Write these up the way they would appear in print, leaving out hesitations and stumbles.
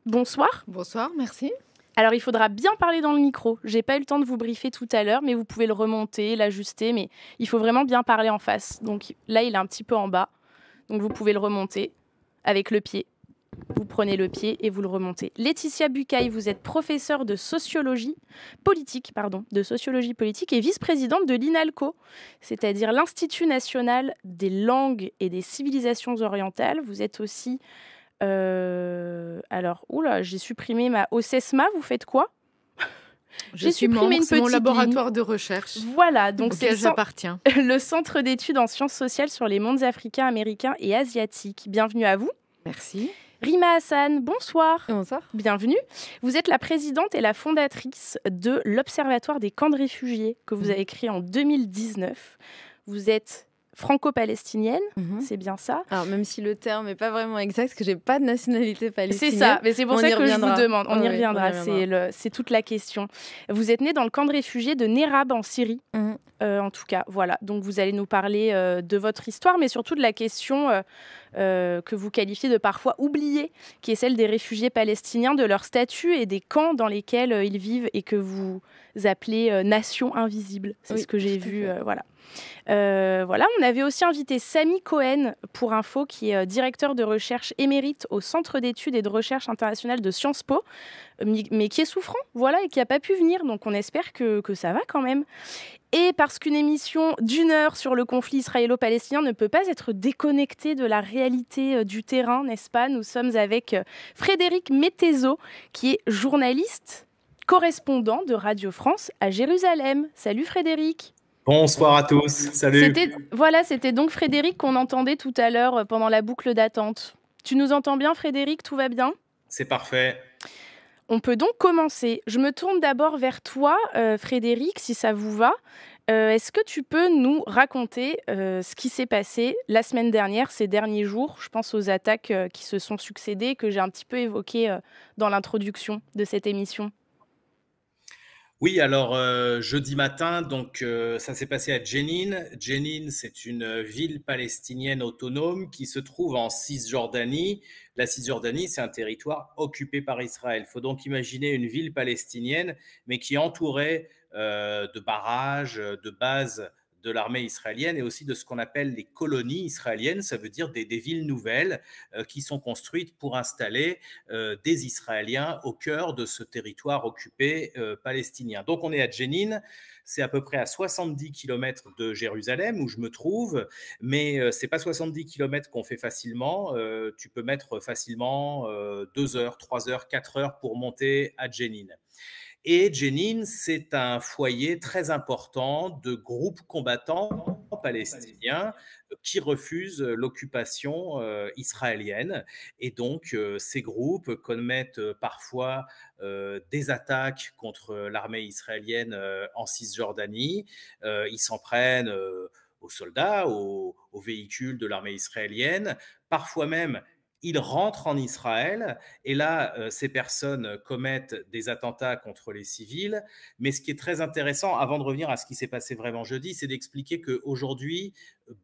Bonsoir. Bonsoir, merci. Alors, il faudra bien parler dans le micro. J'ai pas eu le temps de vous briefer tout à l'heure, mais vous pouvez le remonter, l'ajuster, mais il faut vraiment bien parler en face. Donc là, il est un petit peu en bas. Donc vous pouvez le remonter avec le pied. Vous prenez le pied et vous le remontez. Laetitia Bucaille, vous êtes professeure de sociologie politique, et vice-présidente de l'INALCO, c'est-à-dire l'Institut national des langues et des civilisations orientales. Vous êtes aussi j'ai supprimé ma OCESMA, vous faites quoi? Je J'ai suis supprimé membre, une c'est mon petite ligne. laboratoire de recherche Voilà, donc c'est auquel j'appartiens. le Centre d'études en sciences sociales sur les mondes africains, américains et asiatiques. Bienvenue à vous. Merci. Rima Hassan, bonsoir. Bonsoir. Bienvenue. Vous êtes la présidente et la fondatrice de l'Observatoire des camps de réfugiés que vous avez créé en 2019. Vous êtes franco-palestinienne, c'est bien ça? Alors, même si le terme n'est pas vraiment exact, parce que j'ai pas de nationalité palestinienne. C'est ça, mais c'est pour ça que je vous demande. On y Oui, reviendra, on y reviendra. c'est toute la question. Vous êtes née dans le camp de réfugiés de Nerab en Syrie, en tout cas, voilà. Donc vous allez nous parler de votre histoire, mais surtout de la question que vous qualifiez de parfois oubliée, qui est celle des réfugiés palestiniens, de leur statut et des camps dans lesquels ils vivent et que vous appelez nation invisible. C'est ce que j'ai vu, voilà. On avait aussi invité Samy Cohen pour info, qui est directeur de recherche émérite au Centre d'études et de recherche internationale de Sciences Po, mais qui est souffrant, voilà, et qui n'a pas pu venir. Donc on espère que ça va quand même. Et parce qu'une émission d'1 heure sur le conflit israélo-palestinien ne peut pas être déconnectée de la réalité du terrain, n'est-ce pas? Nous sommes avec Frédéric Mettezo, qui est journaliste, correspondant de Radio France à Jérusalem. Salut Frédéric. Bonsoir à tous, salut. C'était donc Frédéric qu'on entendait tout à l'heure pendant la boucle d'attente. Tu nous entends bien, Frédéric? Tout va bien? C'est parfait. On peut donc commencer. Je me tourne d'abord vers toi, Frédéric, si ça vous va. Est-ce que tu peux nous raconter ce qui s'est passé la semaine dernière, ces derniers jours? Je pense aux attaques qui se sont succédées, que j'ai un petit peu évoquées dans l'introduction de cette émission. Oui, alors jeudi matin, donc ça s'est passé à Jenin. Jenin, c'est une ville palestinienne autonome qui se trouve en Cisjordanie. La Cisjordanie, c'est un territoire occupé par Israël. Il faut donc imaginer une ville palestinienne, mais qui est entourée de barrages, de bases de l'armée israélienne et aussi de ce qu'on appelle les colonies israéliennes, ça veut dire des villes nouvelles qui sont construites pour installer des Israéliens au cœur de ce territoire occupé palestinien. Donc on est à Jenin, c'est à peu près à 70 km de Jérusalem où je me trouve, mais ce n'est pas 70 km qu'on fait facilement, tu peux mettre facilement 2 heures, 3 heures, 4 heures pour monter à Jenin. Et Jenin, c'est un foyer très important de groupes combattants palestiniens qui refusent l'occupation israélienne. Et donc, ces groupes commettent parfois des attaques contre l'armée israélienne en Cisjordanie. Ils s'en prennent aux soldats, aux véhicules de l'armée israélienne. Parfois même, ils rentrent en Israël et là, ces personnes commettent des attentats contre les civils. Mais ce qui est très intéressant, avant de revenir à ce qui s'est passé vraiment jeudi, c'est d'expliquer qu'aujourd'hui,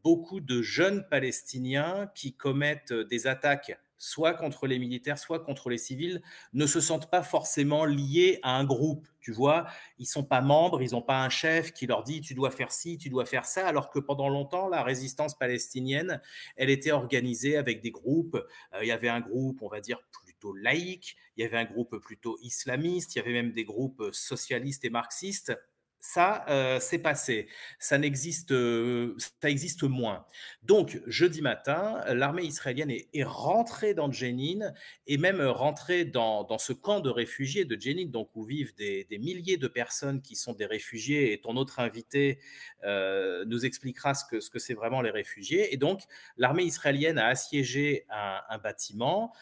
beaucoup de jeunes Palestiniens qui commettent des attaques soit contre les militaires, soit contre les civils, ne se sentent pas forcément liés à un groupe, tu vois. Ils ne sont pas membres, ils n'ont pas un chef qui leur dit « tu dois faire ci, tu dois faire ça », alors que pendant longtemps, la résistance palestinienne, elle était organisée avec des groupes. Il y avait un groupe, on va dire, plutôt laïque, il y avait un groupe plutôt islamiste, il y avait même des groupes socialistes et marxistes. Ça, c'est passé. Ça existe moins. Donc, jeudi matin, l'armée israélienne est rentrée dans Jenin et même rentrée dans ce camp de réfugiés de Jenin, donc où vivent des milliers de personnes qui sont des réfugiés. Et ton autre invité nous expliquera ce que c'est vraiment les réfugiés. Et donc, l'armée israélienne a assiégé un bâtiment.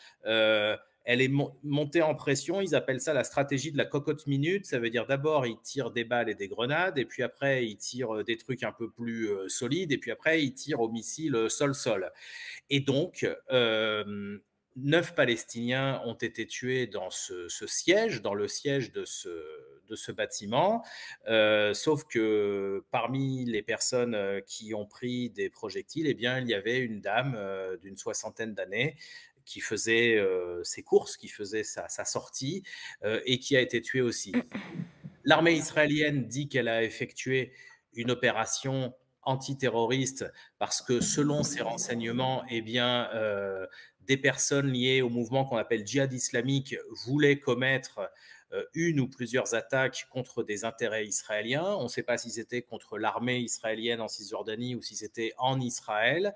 Elle est montée en pression, ils appellent ça la stratégie de la cocotte minute, ça veut dire d'abord ils tirent des balles et des grenades, et puis après ils tirent des trucs un peu plus solides, et puis après ils tirent au missile sol-sol. Et donc, 9 Palestiniens ont été tués dans ce siège, dans le siège de ce bâtiment, sauf que parmi les personnes qui ont pris des projectiles, eh bien, il y avait une dame d'une 60aine d'années qui faisait ses courses, qui faisait sa sortie, et qui a été tué aussi. L'armée israélienne dit qu'elle a effectué une opération antiterroriste parce que selon ses renseignements, eh bien, des personnes liées au mouvement qu'on appelle djihad islamique voulaient commettre une ou plusieurs attaques contre des intérêts israéliens. On ne sait pas si c'était contre l'armée israélienne en Cisjordanie ou si c'était en Israël.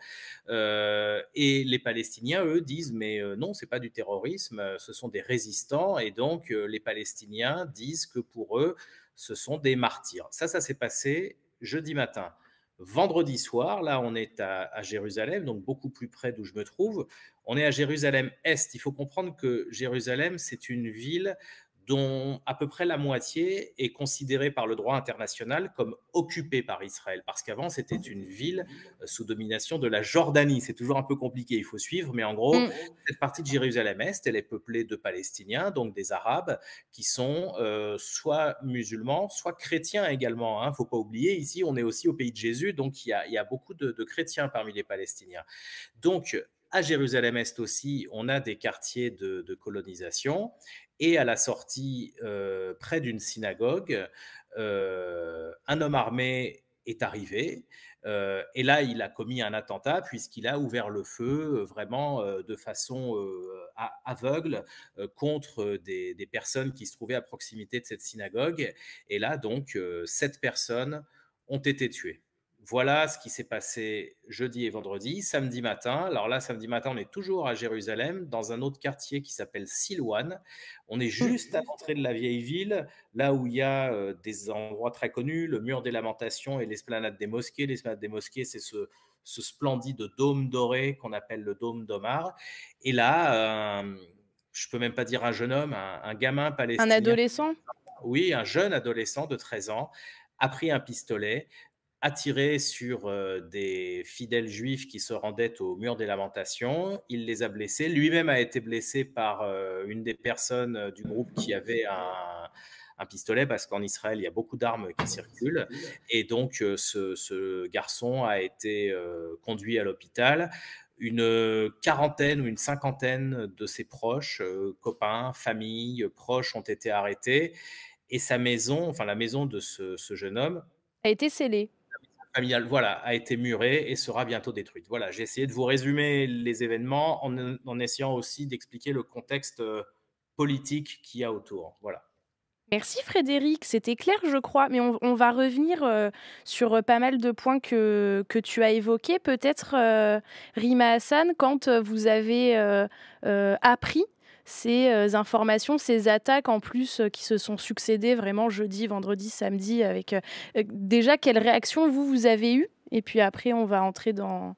Et les Palestiniens, eux, disent mais non, c'est pas du terrorisme, ce sont des résistants. Et donc les Palestiniens disent que pour eux, ce sont des martyrs. Ça s'est passé jeudi matin. Vendredi soir, là, on est à Jérusalem, donc beaucoup plus près d'où je me trouve. On est à Jérusalem-Est. Il faut comprendre que Jérusalem, c'est une ville dont à peu près la moitié est considérée par le droit international comme occupée par Israël, parce qu'avant, c'était une ville sous domination de la Jordanie. C'est toujours un peu compliqué, il faut suivre, mais en gros, cette partie de Jérusalem-Est, elle est peuplée de Palestiniens, donc des Arabes, qui sont soit musulmans, soit chrétiens également. Il ne faut pas oublier, ici, on est aussi au pays de Jésus, donc il y a beaucoup de chrétiens parmi les Palestiniens. Donc, à Jérusalem-Est aussi, on a des quartiers de colonisation. Et à la sortie, près d'une synagogue, un homme armé est arrivé. Et là, il a commis un attentat puisqu'il a ouvert le feu vraiment de façon aveugle contre des personnes qui se trouvaient à proximité de cette synagogue. Et là, donc, 7 personnes ont été tuées. Voilà ce qui s'est passé jeudi et vendredi. Samedi matin, alors là, samedi matin, on est toujours à Jérusalem, dans un autre quartier qui s'appelle Silouan. On est juste à l'entrée de la vieille ville, là où il y a des endroits très connus, le mur des Lamentations et l'esplanade des mosquées. L'esplanade des mosquées, c'est ce splendide dôme doré qu'on appelle le dôme d'Omar. Et là, je ne peux même pas dire un jeune homme, un gamin palestinien. Un adolescent ? Oui, un jeune adolescent de 13 ans a pris un pistolet, a tiré sur des fidèles juifs qui se rendaient au mur des Lamentations. Il les a blessés. Lui-même a été blessé par une des personnes du groupe qui avait un pistolet, parce qu'en Israël, il y a beaucoup d'armes qui circulent. Et donc, ce garçon a été conduit à l'hôpital. Une quarantaine ou une cinquantaine de ses proches, copains, familles, proches ont été arrêtés. Et sa maison, enfin la maison de ce jeune homme, a été scellée. Familiale, voilà, a été murée et sera bientôt détruite. Voilà, j'ai essayé de vous résumer les événements en essayant aussi d'expliquer le contexte politique qu'il y a autour. Voilà. Merci Frédéric, c'était clair je crois, mais on va revenir sur pas mal de points que tu as évoqués. Peut-être Rima Hassan, quand vous avez appris ces informations, ces attaques en plus qui se sont succédées vraiment jeudi, vendredi, samedi, avec déjà quelle réaction vous avez eue? Et puis après on va entrer dans...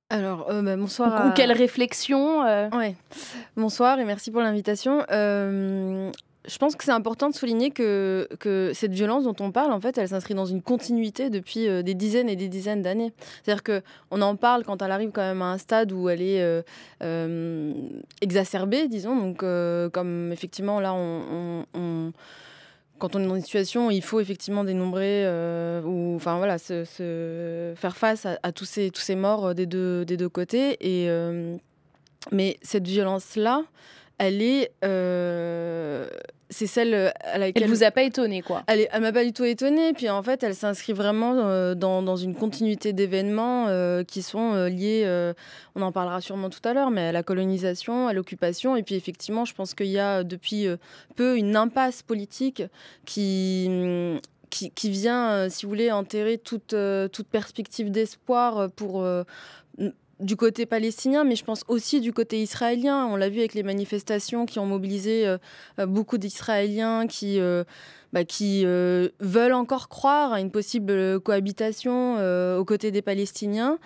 Alors, bonsoir. Ou quelle réflexion Ouais. Bonsoir et merci pour l'invitation. Je pense que c'est important de souligner que cette violence dont on parle, en fait, elle s'inscrit dans une continuité depuis des dizaines et des dizaines d'années. C'est-à-dire qu'on en parle quand elle arrive quand même à un stade où elle est exacerbée, disons. Donc, comme effectivement, là, quand on est dans une situation où il faut effectivement dénombrer ou enfin voilà se faire face à tous ces morts des deux côtés, mais cette violence là elle est c'est celle à laquelle... Elle vous a pas étonné, quoi? Elle m'a pas du tout étonnée. Puis en fait, elle s'inscrit vraiment dans une continuité d'événements qui sont liés, on en parlera sûrement tout à l'heure, mais à la colonisation, à l'occupation. Et puis effectivement, je pense qu'il y a depuis peu une impasse politique qui vient, si vous voulez, enterrer toute perspective d'espoir pour... du côté palestinien, mais je pense aussi du côté israélien. On l'a vu avec les manifestations qui ont mobilisé beaucoup d'Israéliens qui veulent encore croire à une possible cohabitation aux côtés des Palestiniens.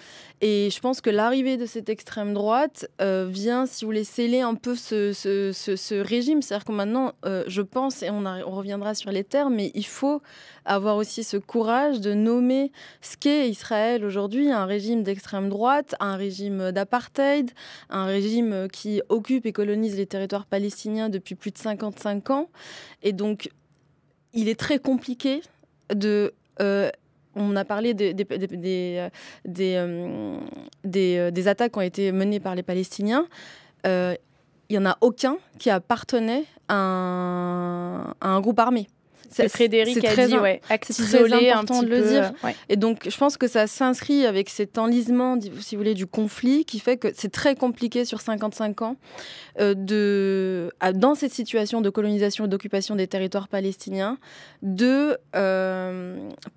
Et je pense que l'arrivée de cette extrême droite vient, si vous voulez, sceller un peu ce régime. C'est-à-dire que maintenant, je pense, et on reviendra sur les termes, mais il faut avoir aussi ce courage de nommer ce qu'est Israël aujourd'hui, un régime d'extrême droite, un régime d'apartheid, un régime qui occupe et colonise les territoires palestiniens depuis plus de 55 ans. Et donc, il est très compliqué de on a parlé des attaques qui ont été menées par les Palestiniens. Il n'y en a aucun qui appartenait à un groupe armé. Frédéric a dit, acte isolé, un petit de le dire. Ouais. Et donc, je pense que ça s'inscrit avec cet enlisement, si vous voulez, du conflit, qui fait que c'est très compliqué sur 55 ans dans cette situation de colonisation et d'occupation des territoires palestiniens, de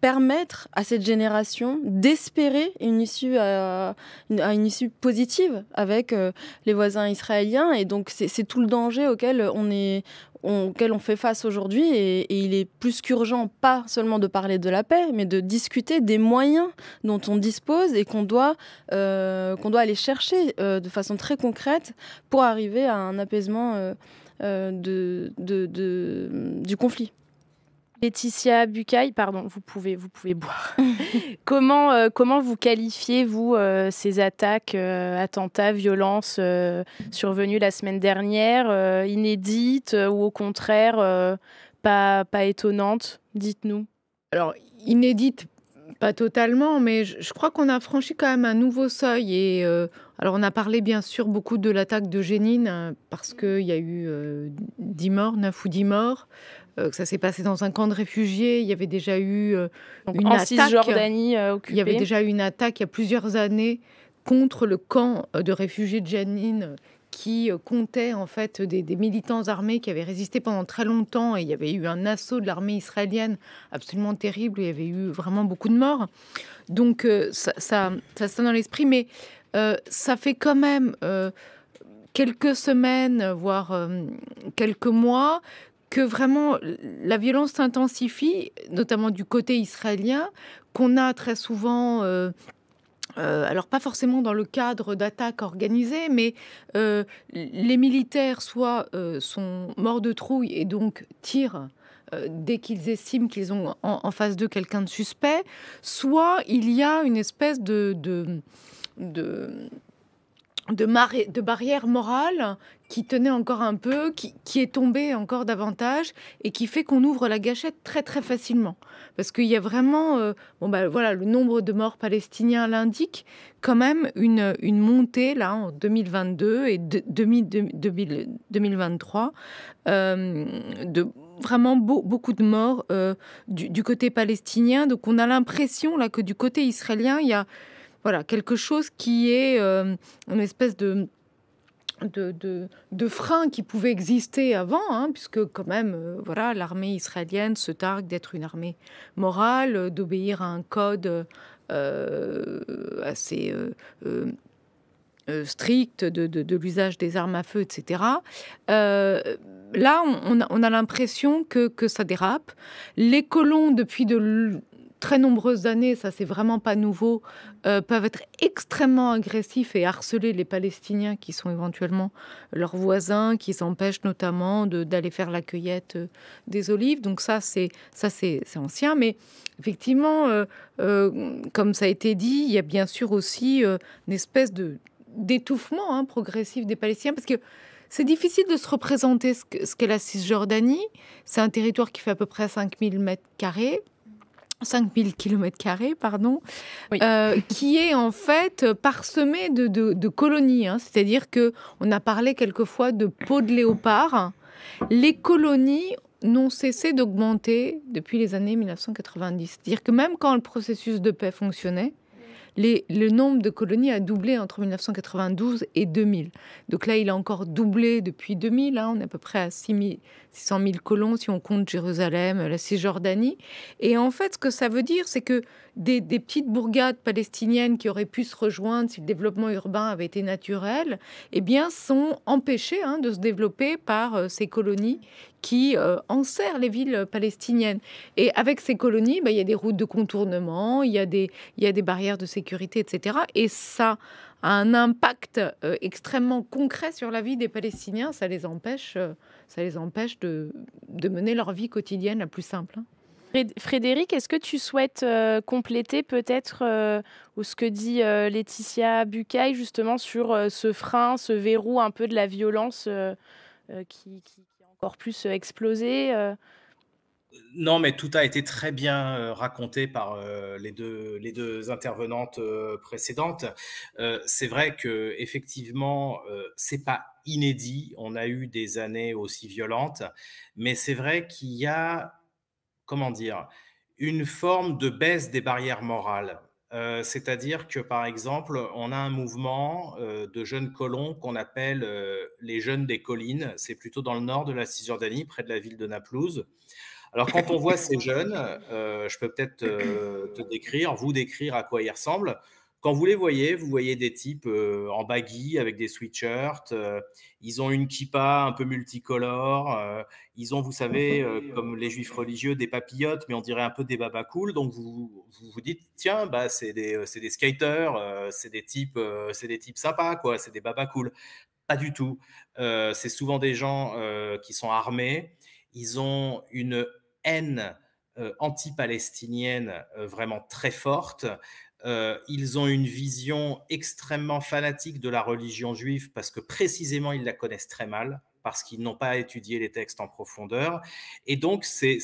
permettre à cette génération d'espérer une issue positive avec les voisins israéliens. Et donc, c'est tout le danger auquel on fait face aujourd'hui, et il est plus qu'urgent, pas seulement de parler de la paix, mais de discuter des moyens dont on dispose et qu'on doit aller chercher de façon très concrète pour arriver à un apaisement du conflit. Laetitia Bucaille, pardon, vous pouvez boire. Comment vous qualifiez, vous, ces attaques, attentats, violences survenues la semaine dernière, inédites ou au contraire pas étonnantes? Dites-nous. Alors, inédites, pas totalement, mais je crois qu'on a franchi quand même un nouveau seuil. Et alors, on a parlé bien sûr beaucoup de l'attaque de Jenin, parce qu'il y a eu 10 morts, 9 ou 10 morts. Que ça s'est passé dans un camp de réfugiés. Il y avait déjà eu une attaque. Cisjordanie occupée. Il y avait déjà eu une attaque il y a plusieurs années contre le camp de réfugiés de Jenin, qui comptait en fait des militants armés qui avaient résisté pendant très longtemps. Et il y avait eu un assaut de l'armée israélienne absolument terrible. Il y avait eu vraiment beaucoup de morts. Donc ça dans l'esprit. Mais ça fait quand même quelques semaines, voire quelques mois, que vraiment la violence s'intensifie, notamment du côté israélien, qu'on a très souvent, alors pas forcément dans le cadre d'attaques organisées, mais les militaires soit sont morts de trouille et donc tirent dès qu'ils estiment qu'ils ont en face d'eux quelqu'un de suspect, soit il y a une espèce de barrière morale qui tenait encore un peu, qui est tombée encore davantage et qui fait qu'on ouvre la gâchette très très facilement. Parce qu'il y a vraiment, le nombre de morts palestiniens l'indique, quand même une montée là en 2022 et 2023 de vraiment beaucoup de morts du côté palestinien. Donc on a l'impression là que du côté israélien, il y a quelque chose qui est une espèce de frein qui pouvait exister avant, puisque quand même, l'armée israélienne se targue d'être une armée morale, d'obéir à un code assez strict de l'usage des armes à feu, etc. Là, on a l'impression que ça dérape. Les colons, depuis très nombreuses années, ça c'est vraiment pas nouveau, peuvent être extrêmement agressifs et harceler les Palestiniens qui sont éventuellement leurs voisins, qui s'empêchent notamment d'aller faire la cueillette des olives. Donc ça c'est ancien, mais effectivement, comme ça a été dit, il y a bien sûr aussi une espèce d'étouffement progressif des Palestiniens, parce que c'est difficile de se représenter ce qu'est la Cisjordanie. C'est un territoire qui fait à peu près 5000 km², pardon, oui. Qui est en fait parsemé de colonies. C'est-à-dire qu'on a parlé quelquefois de peau de léopard. Les colonies n'ont cessé d'augmenter depuis les années 1990. C'est-à-dire que même quand le processus de paix fonctionnait, le nombre de colonies a doublé entre 1992 et 2000. Donc là, il a encore doublé depuis 2000. On est à peu près à 600 000 colons si on compte Jérusalem, la Cisjordanie. Et en fait, ce que ça veut dire, c'est que des petites bourgades palestiniennes qui auraient pu se rejoindre si le développement urbain avait été naturel, sont empêchées de se développer par ces colonies qui enserrent les villes palestiniennes. Et avec ces colonies, il y a des routes de contournement, il y a des barrières de sécurité, etc. Et ça a un impact extrêmement concret sur la vie des Palestiniens. Ça les empêche de mener leur vie quotidienne la plus simple. Frédéric, est-ce que tu souhaites compléter peut-être ce que dit Laetitia Bucaille justement sur ce frein, ce verrou un peu de la violence qui a encore plus explosé Non, mais tout a été très bien raconté par les deux intervenantes précédentes. C'est vrai que effectivement, c'est pas inédit. On a eu des années aussi violentes, mais c'est vrai qu'il y a, comment dire, une forme de baisse des barrières morales. C'est-à-dire que, par exemple, on a un mouvement de jeunes colons qu'on appelle les jeunes des collines. C'est plutôt dans le nord de la Cisjordanie, près de la ville de Naplouse. Alors, quand on voit ces jeunes, je peux peut-être vous décrire à quoi ils ressemblent. Quand vous voyez des types en baggy avec des sweatshirts. Ils ont une kippa un peu multicolore. Ils ont, vous savez, comme les juifs religieux, des papillotes, mais on dirait un peu des babas cool. Donc, vous dites, tiens, bah, c'est des skaters, c'est des types sympas, quoi. C'est des babas cool. Pas du tout. C'est souvent des gens qui sont armés. Ils ont une haine anti-palestinienne vraiment très forte. Ils ont une vision extrêmement fanatique de la religion juive parce que précisément ils la connaissent très mal, parce qu'ils n'ont pas étudié les textes en profondeur. Et donc ces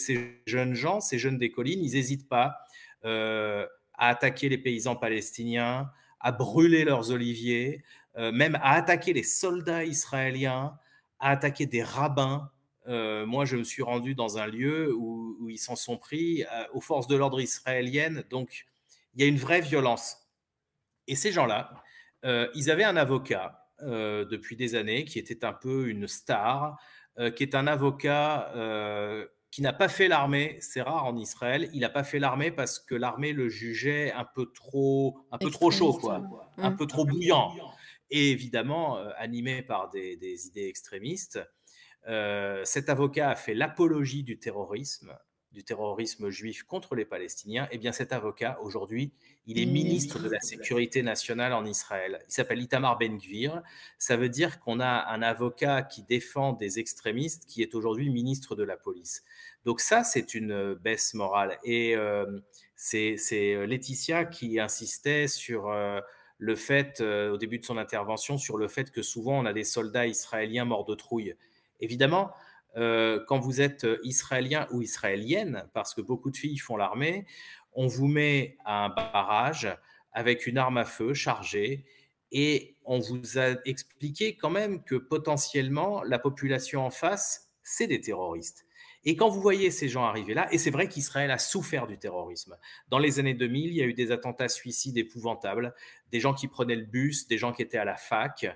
jeunes gens, ces jeunes des collines, ils n'hésitent pas à attaquer les paysans palestiniens, à brûler leurs oliviers, même à attaquer les soldats israéliens, à attaquer des rabbins. Moi, je me suis rendu dans un lieu où ils s'en sont pris aux forces de l'ordre israéliennes. Donc, il y a une vraie violence. Et ces gens-là, ils avaient un avocat depuis des années qui était un peu une star, qui est un avocat qui n'a pas fait l'armée. C'est rare en Israël. Il n'a pas fait l'armée parce que l'armée le jugeait un peu trop chaud, quoi, un peu trop bouillant. Et évidemment, animé par des idées extrémistes. Cet avocat a fait l'apologie du terrorisme juif contre les Palestiniens. Eh bien, cet avocat, aujourd'hui, il est ministre de la Sécurité nationale en Israël. Il s'appelle Itamar Ben-Gvir. Ça veut dire qu'on a un avocat qui défend des extrémistes qui est aujourd'hui ministre de la police. Donc ça, c'est une baisse morale. Et c'est Laetitia qui insistait sur le fait, au début de son intervention, sur le fait que souvent on a des soldats israéliens morts de trouille. Évidemment, quand vous êtes israélien ou israélienne, parce que beaucoup de filles font l'armée, on vous met à un barrage avec une arme à feu chargée et on vous a expliqué quand même que potentiellement la population en face, c'est des terroristes. Et quand vous voyez ces gens arriver là, et c'est vrai qu'Israël a souffert du terrorisme. Dans les années 2000, il y a eu des attentats suicides épouvantables, des gens qui prenaient le bus, des gens qui étaient à la fac,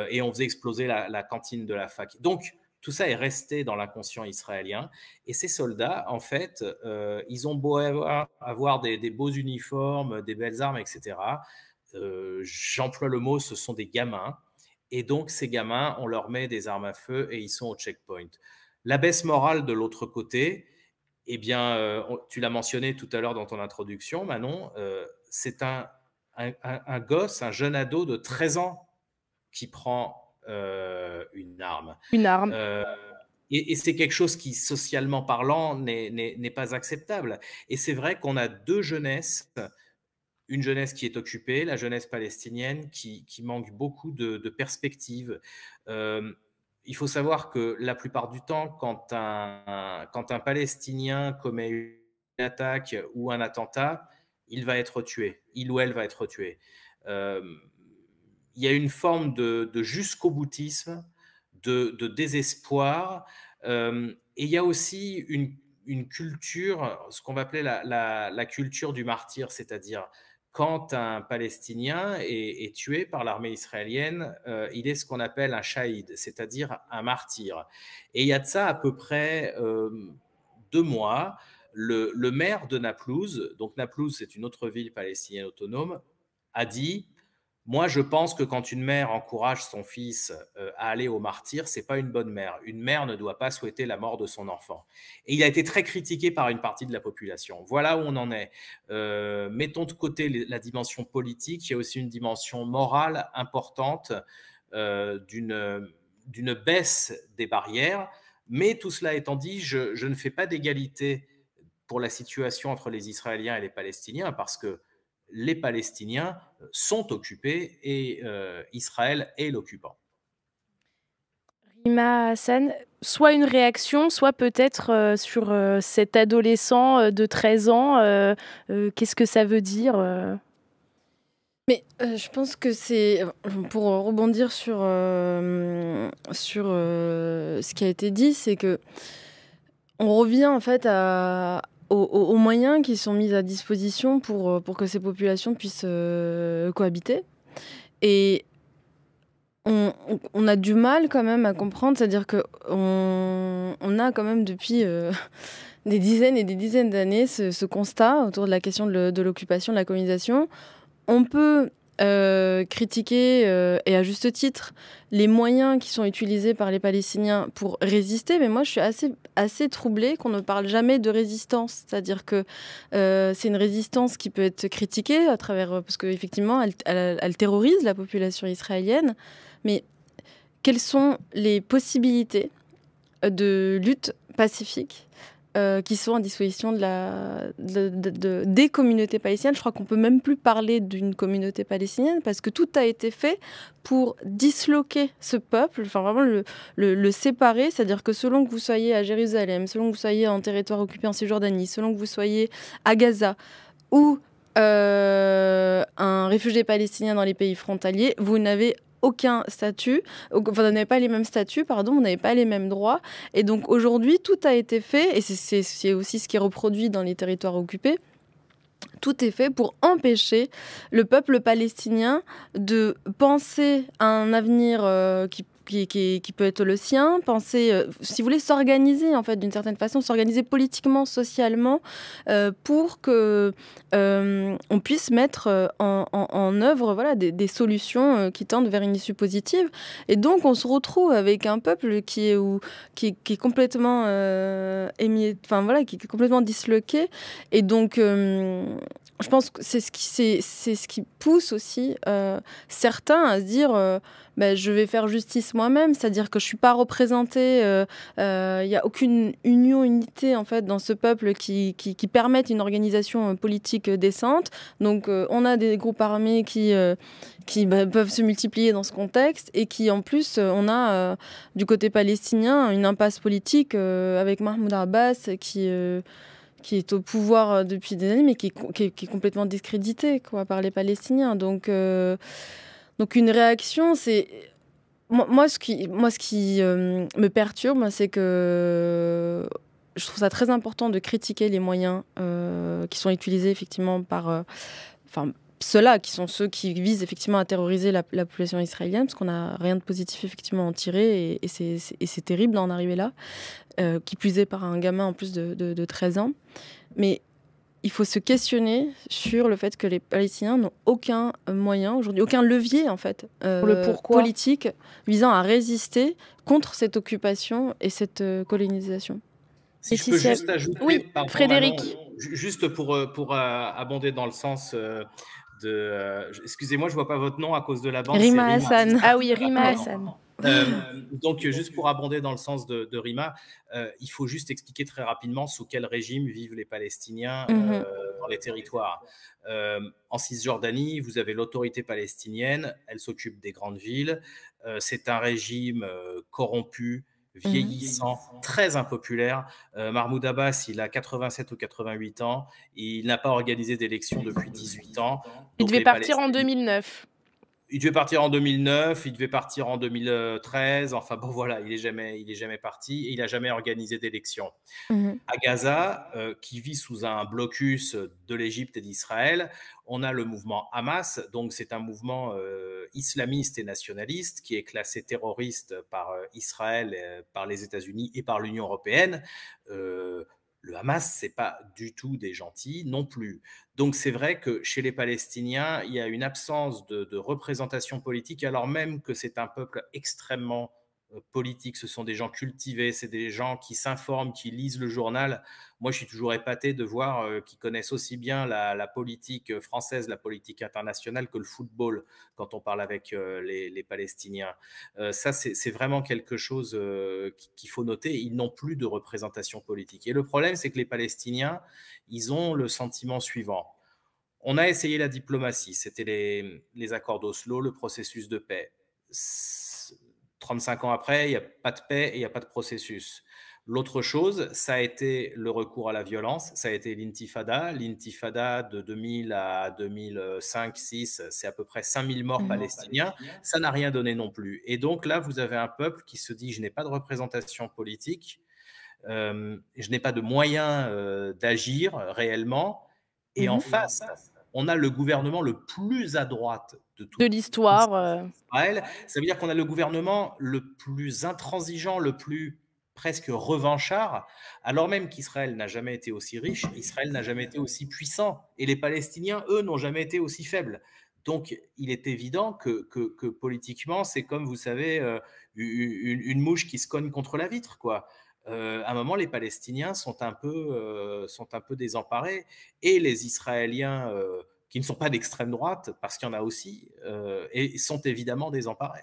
et on faisait exploser la cantine de la fac. Donc, tout ça est resté dans l'inconscient israélien. Et ces soldats, en fait, ils ont beau avoir des beaux uniformes, des belles armes, etc. J'emploie le mot, ce sont des gamins. Et donc, ces gamins, on leur met des armes à feu et ils sont au checkpoint. La baisse morale de l'autre côté, eh bien, tu l'as mentionné tout à l'heure dans ton introduction, Manon, c'est un gosse, un jeune ado de 13 ans qui prend une arme. Une arme. Et c'est quelque chose qui, socialement parlant, n'est pas acceptable. Et c'est vrai qu'on a deux jeunesses, une jeunesse qui est occupée, la jeunesse palestinienne, qui manque beaucoup de perspectives. Il faut savoir que la plupart du temps, quand un Palestinien commet une attaque ou un attentat, il va être tué, il ou elle va être tué. Il y a une forme de jusqu'au-boutisme, de désespoir, et il y a aussi une culture, ce qu'on va appeler la culture du martyr, c'est-à-dire quand un Palestinien est tué par l'armée israélienne, il est ce qu'on appelle un shahid, c'est-à-dire un martyr. Et il y a de ça à peu près 2 mois, le maire de Naplouse, donc Naplouse c'est une autre ville palestinienne autonome, a dit: moi, je pense que quand une mère encourage son fils à aller au martyr, c'est pas une bonne mère. Une mère ne doit pas souhaiter la mort de son enfant. Et il a été très critiqué par une partie de la population. Voilà où on en est. Mettons de côté la dimension politique, il y a aussi une dimension morale importante d'une baisse des barrières. Mais tout cela étant dit, je ne fais pas d'égalité pour la situation entre les Israéliens et les Palestiniens parce que les Palestiniens sont occupés et Israël est l'occupant. Rima Hassan, soit une réaction, soit peut-être sur cet adolescent de 13 ans. Qu'est-ce que ça veut dire Mais je pense que c'est, pour rebondir sur ce qui a été dit, c'est que on revient en fait aux moyens qui sont mis à disposition pour que ces populations puissent cohabiter. Et on a du mal quand même à comprendre, c'est-à-dire qu'on a quand même depuis des dizaines et des dizaines d'années ce constat autour de la question de l'occupation, de la colonisation. On peut critiquer, et à juste titre, les moyens qui sont utilisés par les Palestiniens pour résister, mais moi je suis assez troublée qu'on ne parle jamais de résistance. C'est-à-dire que c'est une résistance qui peut être critiquée à travers, parce qu'effectivement elle terrorise la population israélienne, mais quelles sont les possibilités de lutte pacifique qui sont à disposition des communautés palestiniennes? Je crois qu'on peut même plus parler d'une communauté palestinienne parce que tout a été fait pour disloquer ce peuple, enfin vraiment le séparer. C'est-à-dire que selon que vous soyez à Jérusalem, selon que vous soyez en territoire occupé en Cisjordanie, selon que vous soyez à Gaza ou un réfugié palestinien dans les pays frontaliers, vous n'avez aucun statut, enfin, vous n'avez pas les mêmes statuts, pardon, vous n'avez pas les mêmes droits. Et donc aujourd'hui, tout a été fait, et c'est aussi ce qui est reproduit dans les territoires occupés. Tout est fait pour empêcher le peuple palestinien de penser à un avenir qui peut être le sien, penser, si vous voulez, s'organiser en fait d'une certaine façon, s'organiser politiquement, socialement, pour que on puisse mettre en œuvre voilà, des solutions qui tendent vers une issue positive. Et donc on se retrouve avec un peuple qui est complètement enfin voilà, qui est complètement disloqué. Et donc je pense que c'est ce qui pousse aussi certains à se dire je vais faire justice moi-même, c'est-à-dire que je ne suis pas représentée, il n'y a aucune unité en fait, dans ce peuple qui permette une organisation politique décente. Donc on a des groupes armés qui peuvent se multiplier dans ce contexte et qui en plus on a du côté palestinien une impasse politique avec Mahmoud Abbas qui est au pouvoir depuis des années, mais qui est complètement discrédité quoi, par les Palestiniens. Donc une réaction, c'est... Moi, ce qui me perturbe, c'est que je trouve ça très important de critiquer les moyens qui sont utilisés effectivement par... ceux-là, qui sont ceux qui visent effectivement à terroriser la population israélienne, parce qu'on n'a rien de positif effectivement à en tirer, et c'est terrible d'en arriver là, qui plus est par un gamin en plus de 13 ans. Mais il faut se questionner sur le fait que les Palestiniens n'ont aucun moyen aujourd'hui, aucun levier en fait, politique visant à résister contre cette occupation et cette colonisation. Si je peux juste ajouter, oui, Frédéric, juste pour abonder dans le sens excusez-moi, je vois pas votre nom à cause de la bande. Rima Hassan. Ah oui, Rima Hassan. Donc, juste pour abonder dans le sens de Rima, il faut juste expliquer très rapidement sous quel régime vivent les Palestiniens dans les territoires. En Cisjordanie, vous avez l'autorité palestinienne, elle s'occupe des grandes villes. C'est un régime corrompu, vieillissant, très impopulaire. Mahmoud Abbas, il a 87 ou 88 ans. Il n'a pas organisé d'élection depuis 18 ans. Il devait partir en 2009. Il devait partir en 2009, il devait partir en 2013. Enfin bon, voilà, il est jamais parti et il n'a jamais organisé d'élection. À Gaza, qui vit sous un blocus de l'Égypte et d'Israël, on a le mouvement Hamas. Donc c'est un mouvement islamiste et nationaliste qui est classé terroriste par Israël, par les États-Unis et par l'Union européenne. Le Hamas, ce n'est pas du tout des gentils non plus. Donc c'est vrai que chez les Palestiniens, il y a une absence de représentation politique, alors même que c'est un peuple extrêmement politique. Ce sont des gens cultivés, c'est des gens qui s'informent, qui lisent le journal. Moi, je suis toujours épaté de voir qu'ils connaissent aussi bien la politique française, la politique internationale que le football quand on parle avec les Palestiniens. Ça, c'est vraiment quelque chose qu'il faut noter. Ils n'ont plus de représentation politique. Et le problème, c'est que les Palestiniens, ils ont le sentiment suivant. On a essayé la diplomatie, c'était les accords d'Oslo, le processus de paix. 35 ans après, il n'y a pas de paix et il n'y a pas de processus. L'autre chose, ça a été le recours à la violence, ça a été l'intifada. L'intifada de 2000 à 2005-6, c'est à peu près 5000 morts palestiniens. Ça n'a rien donné non plus. Et donc là, vous avez un peuple qui se dit, je n'ai pas de représentation politique, je n'ai pas de moyens d'agir réellement. Et en face, on a le gouvernement le plus à droite de l'histoire. Israël. Ça veut dire qu'on a le gouvernement le plus intransigeant, le plus presque revanchard, alors même qu'Israël n'a jamais été aussi riche, Israël n'a jamais été aussi puissant, et les Palestiniens, eux, n'ont jamais été aussi faibles. Donc, il est évident que politiquement, c'est comme, vous savez, une mouche qui se cogne contre la vitre, quoi. À un moment, les Palestiniens sont un peu désemparés, et les Israéliens, qui ne sont pas d'extrême droite, parce qu'il y en a aussi, et sont évidemment désemparés.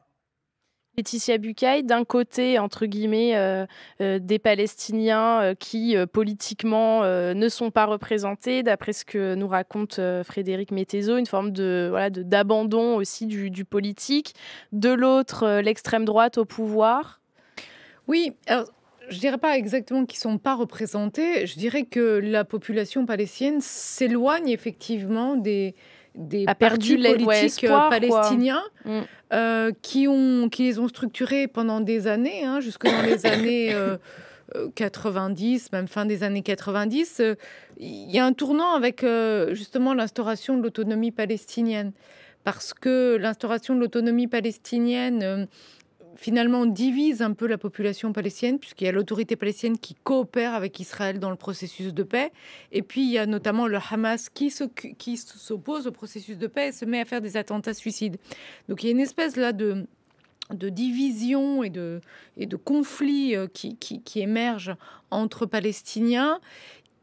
Laetitia Bucaille, d'un côté, entre guillemets, des Palestiniens qui, politiquement, ne sont pas représentés, d'après ce que nous raconte Frédéric Mettezo, une forme d'abandon aussi du politique. De l'autre, l'extrême droite au pouvoir. Oui, alors, je ne dirais pas exactement qu'ils ne sont pas représentés. Je dirais que la population palestinienne s'éloigne effectivement des partis politiques palestiniens qui les ont structurés pendant des années, jusque dans les années 90, même fin des années 90. Il y a un tournant avec justement l'instauration de l'autonomie palestinienne. Parce que l'instauration de l'autonomie palestinienne finalement divise un peu la population palestinienne, puisqu'il y a l'autorité palestinienne qui coopère avec Israël dans le processus de paix. Et puis, il y a notamment le Hamas qui s'oppose au processus de paix et se met à faire des attentats suicides. Donc, il y a une espèce là de division et de conflit qui émerge entre Palestiniens,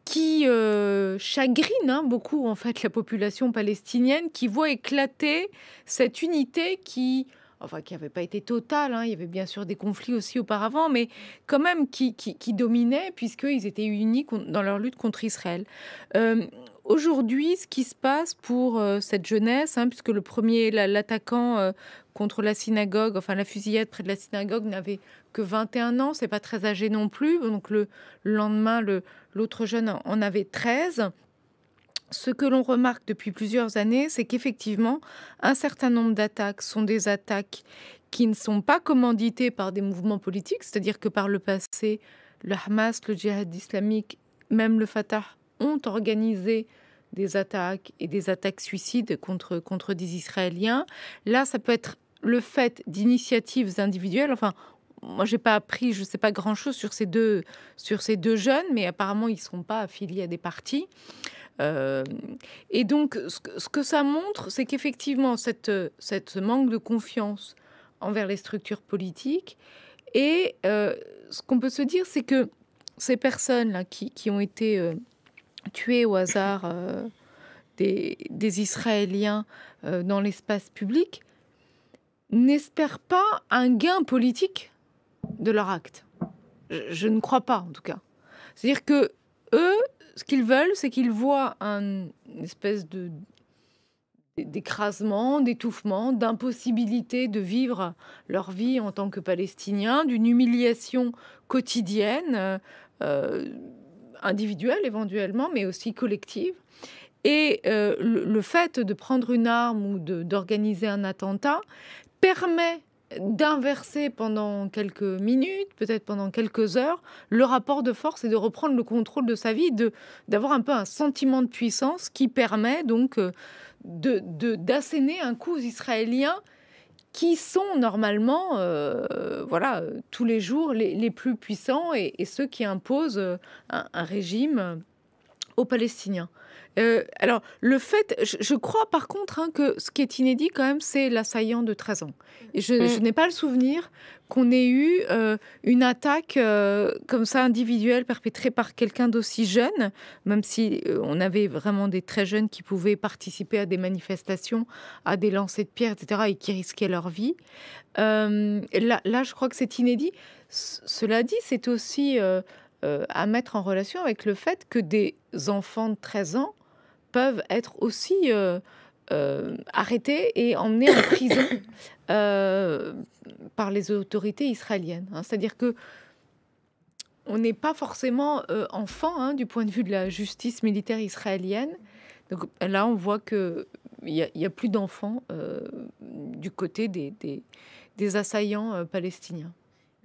qui chagrine beaucoup en fait la population palestinienne, qui voit éclater cette unité qui n'avait pas été totale, il y avait bien sûr des conflits aussi auparavant, mais quand même qui dominait, puisqu'ils étaient unis dans leur lutte contre Israël. Aujourd'hui, ce qui se passe pour cette jeunesse, puisque le premier, l'attaquant contre la synagogue, la fusillade près de la synagogue n'avait que 21 ans, c'est pas très âgé non plus, donc le lendemain, l'autre jeune en avait 13. Ce que l'on remarque depuis plusieurs années, c'est qu'effectivement, un certain nombre d'attaques sont des attaques qui ne sont pas commanditées par des mouvements politiques, c'est-à-dire que par le passé, le Hamas, le djihad islamique, même le Fatah ont organisé des attaques et des attaques suicides contre des Israéliens. Là, ça peut être le fait d'initiatives individuelles. Moi, j'ai pas appris, je sais pas grand-chose sur ces deux jeunes, mais apparemment, ils ne sont pas affiliés à des partis. Et donc, ce que ça montre, c'est qu'effectivement, cette manque de confiance envers les structures politiques, et ce qu'on peut se dire, c'est que ces personnes-là qui ont été tuées au hasard des Israéliens dans l'espace public n'espèrent pas un gain politique de leur acte. Je ne crois pas, en tout cas. C'est-à-dire que eux, ce qu'ils veulent, c'est qu'ils voient une espèce d'écrasement, d'étouffement, d'impossibilité de vivre leur vie en tant que Palestiniens, d'une humiliation quotidienne, individuelle éventuellement, mais aussi collective. Et le fait de prendre une arme ou d'organiser un attentat permet d'inverser pendant quelques minutes, peut-être pendant quelques heures, le rapport de force et de reprendre le contrôle de sa vie, d'avoir un peu un sentiment de puissance qui permet donc d'asséner un coup aux Israéliens qui sont normalement, tous les jours les plus puissants et ceux qui imposent un régime aux Palestiniens. Alors, le fait, je crois par contre que ce qui est inédit quand même, c'est l'assaillant de 13 ans. Et je n'ai pas le souvenir qu'on ait eu une attaque comme ça individuelle perpétrée par quelqu'un d'aussi jeune, même si on avait vraiment des très jeunes qui pouvaient participer à des manifestations, à des lancers de pierres, etc., et qui risquaient leur vie. Là, je crois que c'est inédit. Cela dit, c'est aussi à mettre en relation avec le fait que des enfants de 13 ans peuvent être aussi arrêtés et emmenés en prison par les autorités israéliennes. C'est-à-dire que on n'est pas forcément enfant du point de vue de la justice militaire israélienne. Donc là, on voit qu'il y a plus d'enfants du côté des assaillants palestiniens.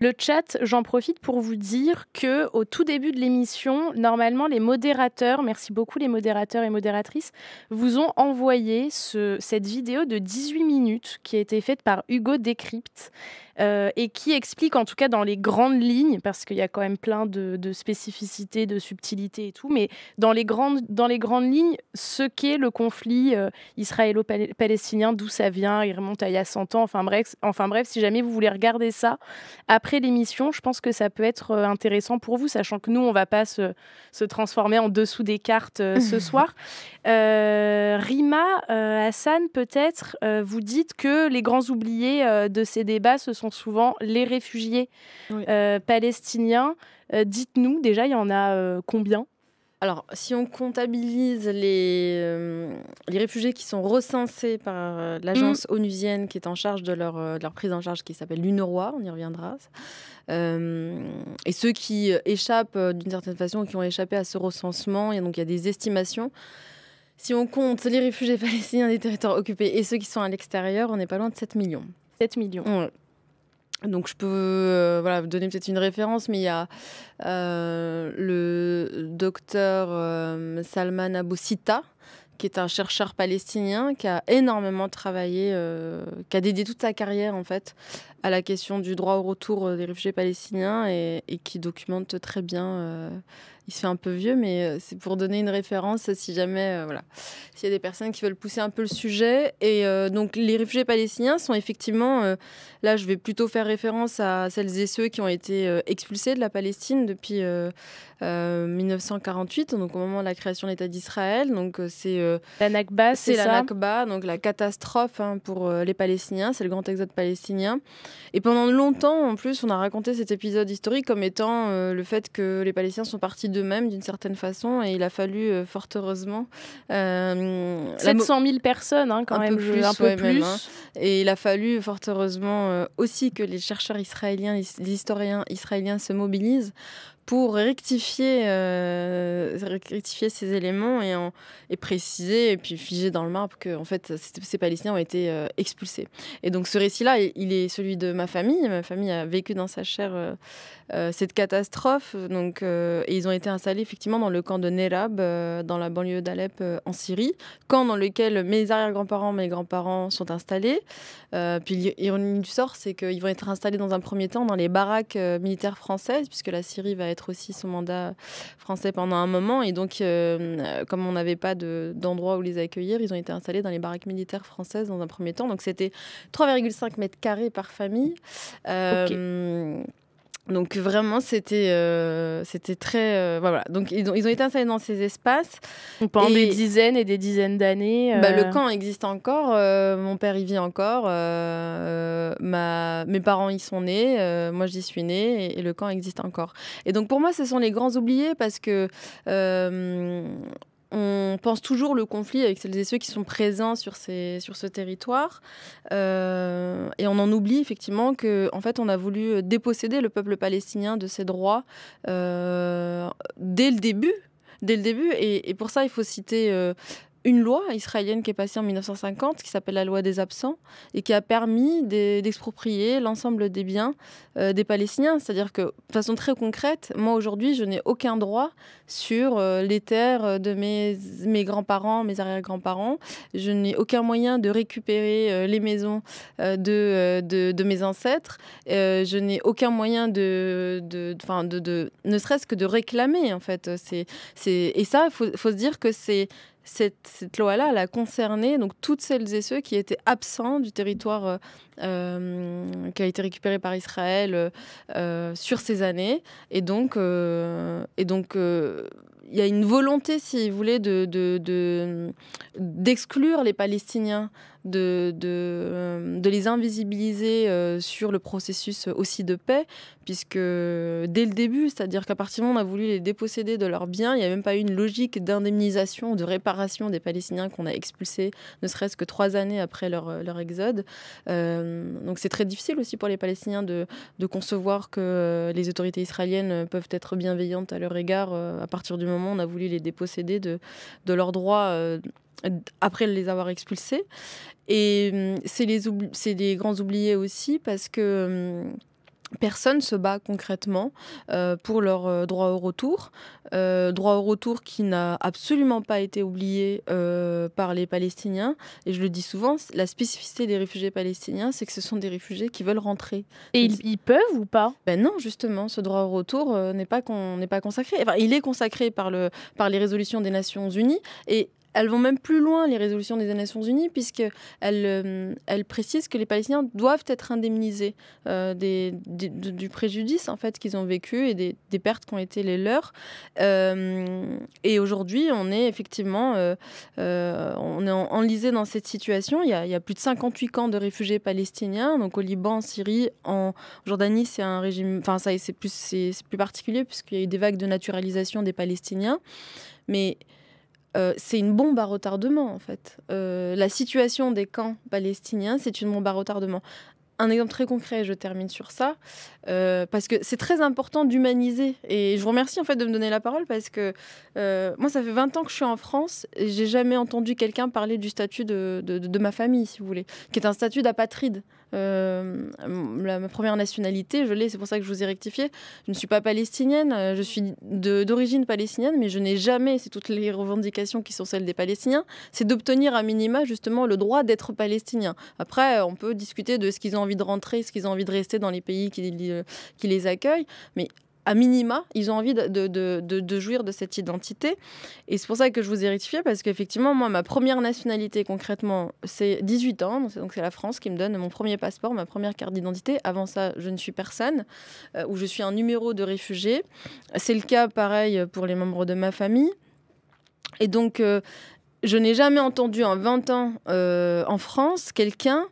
Le chat, j'en profite pour vous dire que au tout début de l'émission, normalement, les modérateurs, merci beaucoup les modérateurs et modératrices, vous ont envoyé cette vidéo de 18 minutes qui a été faite par Hugo Décrypte et qui explique, en tout cas dans les grandes lignes, parce qu'il y a quand même plein de spécificités, de subtilités et tout, mais dans les grandes lignes, ce qu'est le conflit israélo-palestinien, d'où ça vient, il remonte à il y a 100 ans, enfin bref, si jamais vous voulez regarder ça, après l'émission, je pense que ça peut être intéressant pour vous, sachant que nous, on ne va pas se transformer en dessous des cartes ce soir. Rima, Hassan, peut-être, vous dites que les grands oubliés de ces débats, ce sont souvent les réfugiés palestiniens. Dites-nous, déjà, il y en a combien ? Alors, si on comptabilise les réfugiés qui sont recensés par l'agence onusienne qui est en charge de leur prise en charge, qui s'appelle l'UNRWA, on y reviendra, et ceux qui échappent d'une certaine façon, qui ont échappé à ce recensement, et donc il y a des estimations. Si on compte les réfugiés palestiniens des territoires occupés et ceux qui sont à l'extérieur, on n'est pas loin de 7 millions. 7 millions. Ouais. Donc je peux vous donner peut-être une référence, mais il y a le docteur Salman Abou Sita, qui est un chercheur palestinien qui a énormément travaillé, qui a dédié toute sa carrière en fait à la question du droit au retour des réfugiés palestiniens et qui documente très bien. Il se fait un peu vieux, mais c'est pour donner une référence si jamais, s'il y a des personnes qui veulent pousser un peu le sujet. Et donc, les réfugiés palestiniens sont effectivement, là, je vais plutôt faire référence à celles et ceux qui ont été expulsés de la Palestine depuis 1948, donc au moment de la création de l'État d'Israël. Donc, c'est la Nakba, c'est la Nakba, donc la catastrophe pour les Palestiniens, c'est le grand exode palestinien. Et pendant longtemps, en plus, on a raconté cet épisode historique comme étant le fait que les Palestiniens sont partis d'eux-mêmes d'une certaine façon, et il a fallu, fort heureusement... 700 000 personnes, quand même, un peu plus. Même, hein. Et il a fallu, fort heureusement, aussi que les chercheurs israéliens, les historiens israéliens se mobilisent pour rectifier ces éléments et préciser et puis figer dans le marbre que en fait, ces Palestiniens ont été expulsés. Et donc ce récit-là, il est celui de ma famille. Ma famille a vécu dans sa chair cette catastrophe. Donc, et ils ont été installés effectivement dans le camp de Nerab, dans la banlieue d'Alep en Syrie, camp dans lequel mes arrière-grands-parents, mes grands-parents sont installés. Puis l'ironie du sort, c'est qu'ils vont être installés dans un premier temps dans les baraques militaires françaises, puisque la Syrie va être aussi sous mandat français pendant un moment. Et donc, comme on n'avait pas d'endroit où les accueillir, ils ont été installés dans les baraques militaires françaises dans un premier temps. Donc, c'était 3,5 mètres carrés par famille. Okay. Donc vraiment, c'était très... voilà. Donc ils ont été installés dans ces espaces. Pendant des dizaines et des dizaines d'années. Le camp existe encore. Mon père y vit encore. Mes parents y sont nés. Moi, j'y suis née. Et le camp existe encore. Et donc pour moi, ce sont les grands oubliés parce que... on pense toujours le conflit avec celles et ceux qui sont présents sur ce territoire. Et on en oublie effectivement qu'en fait, on a voulu déposséder le peuple palestinien de ses droits dès le début. Et pour ça, il faut citer... une loi israélienne qui est passée en 1950, qui s'appelle la loi des absents, et qui a permis d'exproprier l'ensemble des biens des Palestiniens. C'est-à-dire que, de façon très concrète, moi aujourd'hui, je n'ai aucun droit sur les terres de mes grands-parents, mes arrière-grands-parents. Je n'ai aucun moyen de récupérer les maisons de mes ancêtres. Je n'ai aucun moyen ne serait-ce que de réclamer, en fait. Et ça, il faut se dire que cette loi-là, elle a concerné donc toutes celles et ceux qui étaient absents du territoire qui a été récupéré par Israël sur ces années. Et donc, il y a une volonté, si vous voulez, d'exclure les Palestiniens de les invisibiliser sur le processus aussi de paix, puisque dès le début, c'est-à-dire qu'à partir du moment où on a voulu les déposséder de leurs biens, il n'y a même pas eu une logique d'indemnisation, de réparation des Palestiniens qu'on a expulsés, ne serait-ce que 3 années après leur exode. Donc c'est très difficile aussi pour les Palestiniens de concevoir que les autorités israéliennes peuvent être bienveillantes à leur égard à partir du moment où on a voulu les déposséder de leurs droits après les avoir expulsés. Et c'est des grands oubliés aussi parce que personne se bat concrètement pour leur droit au retour. Droit au retour qui n'a absolument pas été oublié par les Palestiniens. Et je le dis souvent, la spécificité des réfugiés palestiniens, c'est que ce sont des réfugiés qui veulent rentrer. Et ils peuvent ou pas ? Ben non, justement, ce droit au retour n'est pas consacré. Enfin, il est consacré par les résolutions des Nations Unies. Et elles vont même plus loin, les résolutions des Nations Unies, puisqu'elles précisent que les Palestiniens doivent être indemnisés du préjudice en fait, qu'ils ont vécu et des pertes qui ont été les leurs. Et aujourd'hui, on est effectivement enlisé dans cette situation. Il y a plus de 58 camps de réfugiés palestiniens, donc au Liban, en Syrie, en Jordanie, c'est un régime... Enfin, ça, c'est plus particulier, puisqu'il y a eu des vagues de naturalisation des Palestiniens. Mais... c'est une bombe à retardement, en fait. La situation des camps palestiniens, c'est une bombe à retardement. Un exemple très concret, je termine sur ça, parce que c'est très important d'humaniser. Et je vous remercie en fait de me donner la parole, parce que moi, ça fait 20 ans que je suis en France et j'ai jamais entendu quelqu'un parler du statut de ma famille, si vous voulez, qui est un statut d'apatride. Ma première nationalité, je l'ai, c'est pour ça que je vous ai rectifié. Je ne suis pas palestinienne, je suis d'origine palestinienne, mais je n'ai jamais, c'est toutes les revendications qui sont celles des Palestiniens, c'est d'obtenir à minima justement le droit d'être palestinien. Après, on peut discuter de ce qu'ils ont envie de rentrer, ce qu'ils ont envie de rester dans les pays qui les accueillent, mais à minima, ils ont envie de jouir de cette identité. Et c'est pour ça que je vous ai rectifié, parce qu'effectivement, moi, ma première nationalité, concrètement, c'est 18 ans. Donc c'est la France qui me donne mon premier passeport, ma première carte d'identité. Avant ça, je ne suis personne, ou je suis un numéro de réfugié. C'est le cas, pareil, pour les membres de ma famille. Et donc, je n'ai jamais entendu en 20 ans en France quelqu'un...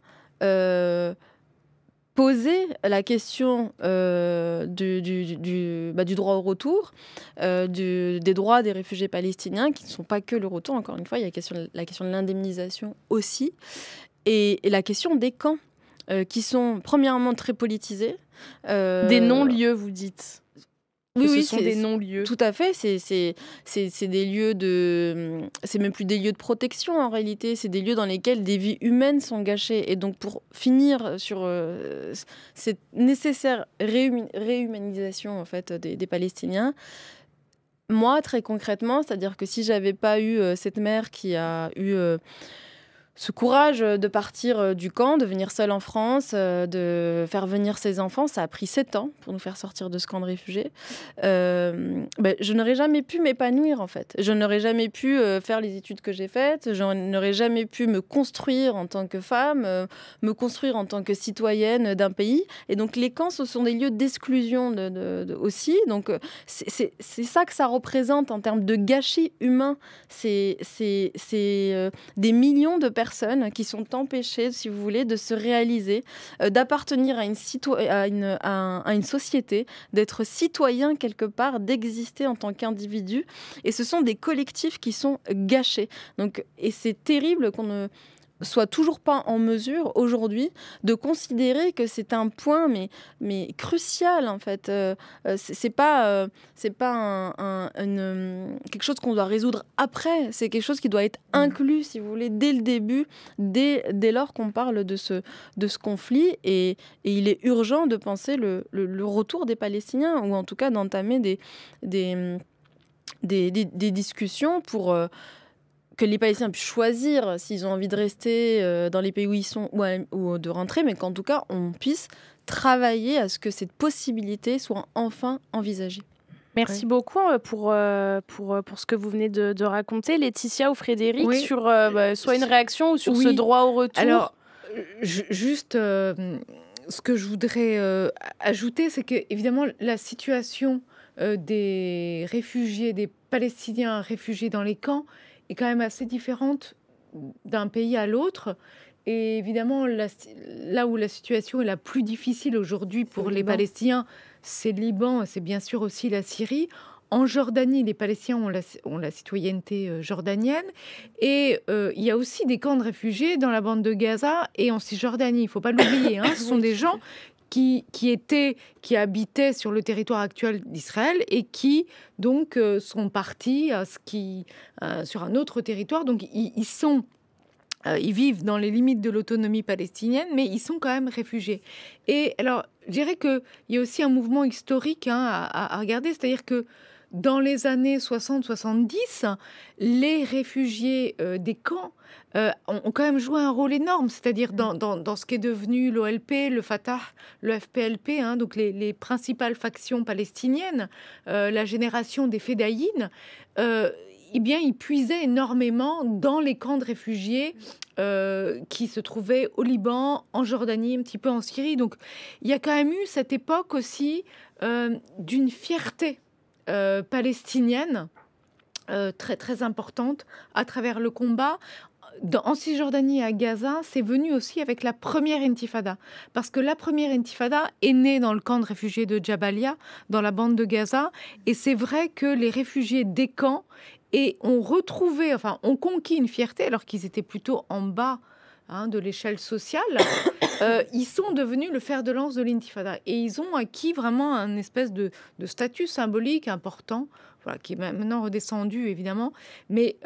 poser la question du droit au retour, des droits des réfugiés palestiniens, qui ne sont pas que le retour, encore une fois, il y a la question de l'indemnisation aussi, et la question des camps, qui sont premièrement très politisés. Des non-lieux, vous dites ? Oui, ce sont des non-lieux. Tout à fait. C'est des lieux de... C'est même plus des lieux de protection, en réalité. C'est des lieux dans lesquels des vies humaines sont gâchées. Et donc, pour finir sur cette nécessaire réhumanisation, en fait, des Palestiniens, moi, très concrètement, c'est-à-dire que si j'avais pas eu cette mère qui a eu... ce courage de partir du camp, de venir seule en France, de faire venir ses enfants, ça a pris 7 ans pour nous faire sortir de ce camp de réfugiés. Je n'aurais jamais pu m'épanouir, en fait. Je n'aurais jamais pu faire les études que j'ai faites. Je n'aurais jamais pu me construire en tant que femme, me construire en tant que citoyenne d'un pays. Et donc, les camps, ce sont des lieux d'exclusion aussi. Donc, c'est ça que ça représente en termes de gâchis humain. C'est des millions de personnes qui sont empêchées, si vous voulez, de se réaliser, d'appartenir à une société, d'être citoyen quelque part, d'exister en tant qu'individu. Et ce sont des collectifs qui sont gâchés. Donc, et c'est terrible qu'on ne soit toujours pas en mesure aujourd'hui de considérer que c'est un point mais crucial, en fait. C'est pas quelque chose qu'on doit résoudre après, c'est quelque chose qui doit être inclus, si vous voulez, dès le début, dès lors qu'on parle de ce conflit, et il est urgent de penser le retour des Palestiniens, ou en tout cas d'entamer des discussions pour... que les Palestiniens puissent choisir s'ils ont envie de rester dans les pays où ils sont ou de rentrer, mais qu'en tout cas, on puisse travailler à ce que cette possibilité soit enfin envisagée. Merci beaucoup pour ce que vous venez de raconter. Laetitia ou Frédéric, sur soit une réaction ou sur ce droit au retour. Alors, juste, ce que je voudrais ajouter, c'est que évidemment la situation des réfugiés, des Palestiniens réfugiés dans les camps, est quand même assez différente d'un pays à l'autre. Et évidemment, là où la situation est la plus difficile aujourd'hui pour les Palestiniens, c'est le Liban, c'est bien sûr aussi la Syrie. En Jordanie, les Palestiniens ont la citoyenneté jordanienne. Et il y a aussi des camps de réfugiés dans la bande de Gaza et en Cisjordanie. Il ne faut pas l'oublier. Hein. Ce sont des gens qui habitaient sur le territoire actuel d'Israël et qui, donc, sont partis sur un autre territoire. Donc, ils vivent dans les limites de l'autonomie palestinienne, mais ils sont quand même réfugiés. Et alors, je dirais qu'il y a aussi un mouvement historique à regarder, c'est-à-dire que dans les années 60-70, les réfugiés des camps ont quand même joué un rôle énorme, c'est-à-dire dans ce qui est devenu l'OLP, le Fatah, le FPLP, hein, donc les principales factions palestiniennes, la génération des Fédayines. Eh bien, ils puisaient énormément dans les camps de réfugiés qui se trouvaient au Liban, en Jordanie, un petit peu en Syrie. Donc, il y a quand même eu cette époque aussi d'une fierté palestinienne très, très importante à travers le combat. En Cisjordanie et à Gaza, c'est venu aussi avec la première intifada. Parce que la première intifada est née dans le camp de réfugiés de Jabalia, dans la bande de Gaza. Et c'est vrai que les réfugiés des camps ont conquis une fierté, alors qu'ils étaient plutôt en bas de l'échelle sociale. Ils sont devenus le fer de lance de l'intifada. Et ils ont acquis vraiment un espèce de statut symbolique important, voilà, qui est maintenant redescendu, évidemment. Mais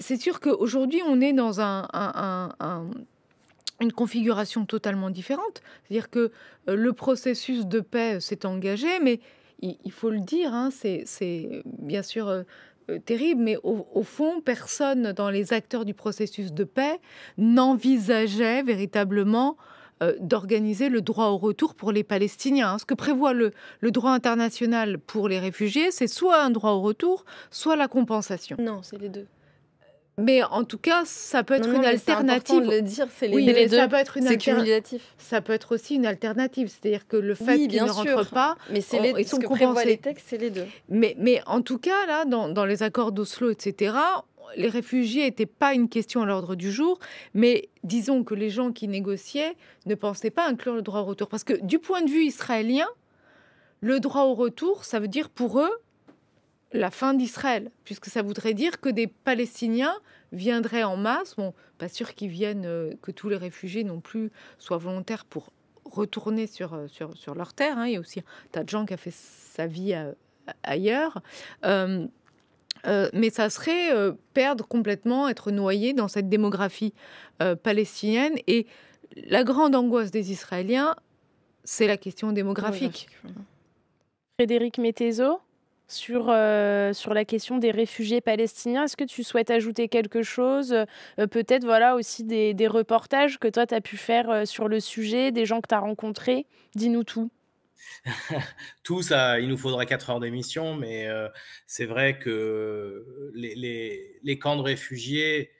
c'est sûr qu'aujourd'hui, on est dans une configuration totalement différente. C'est-à-dire que le processus de paix s'est engagé, mais il faut le dire, hein, c'est bien sûr terrible, mais au fond, personne dans les acteurs du processus de paix n'envisageait véritablement d'organiser le droit au retour pour les Palestiniens. Ce que prévoit le droit international pour les réfugiés, c'est soit un droit au retour, soit la compensation. Non, c'est les deux. Mais en tout cas, ça peut être une alternative. C'est important de le dire, c'est les deux. Ça peut être c'est cumulatif. Ça peut être aussi une alternative, c'est-à-dire que le fait qu'ils ne rentrent pas, mais ils sont compensés. Les textes, c'est les deux. Mais en tout cas, là, dans les accords d'Oslo, etc., les réfugiés n'étaient pas une question à l'ordre du jour, mais disons que les gens qui négociaient ne pensaient pas inclure le droit au retour. Parce que du point de vue israélien, le droit au retour, ça veut dire pour eux la fin d'Israël, puisque ça voudrait dire que des Palestiniens viendraient en masse. Bon, pas sûr qu'ils viennent, que tous les réfugiés non plus soient volontaires pour retourner sur leur terre. Hein. Il y a aussi un tas de gens qui ont fait sa vie ailleurs. Mais ça serait perdre complètement, être noyé dans cette démographie palestinienne. Et la grande angoisse des Israéliens, c'est la question démographique. Frédéric Mettezo, sur la question des réfugiés palestiniens, est-ce que tu souhaites ajouter quelque chose? Peut-être voilà, aussi des reportages que toi, tu as pu faire sur le sujet, des gens que tu as rencontrés. Dis-nous tout. Tout ça, il nous faudrait 4 heures d'émission, mais c'est vrai que les camps de réfugiés,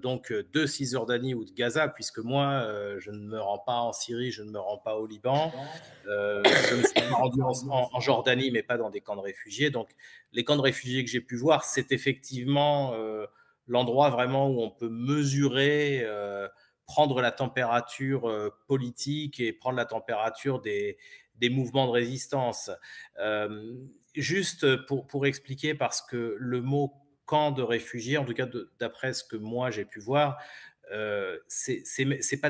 donc de Cisjordanie ou de Gaza, puisque moi, je ne me rends pas en Syrie, je ne me rends pas au Liban, je me suis rendu en Jordanie, mais pas dans des camps de réfugiés. Donc, les camps de réfugiés que j'ai pu voir, c'est effectivement l'endroit vraiment où on peut mesurer, prendre la température politique et prendre la température des mouvements de résistance. Juste pour expliquer, parce que le mot camp de réfugiés, en tout cas d'après ce que moi j'ai pu voir, c'est pas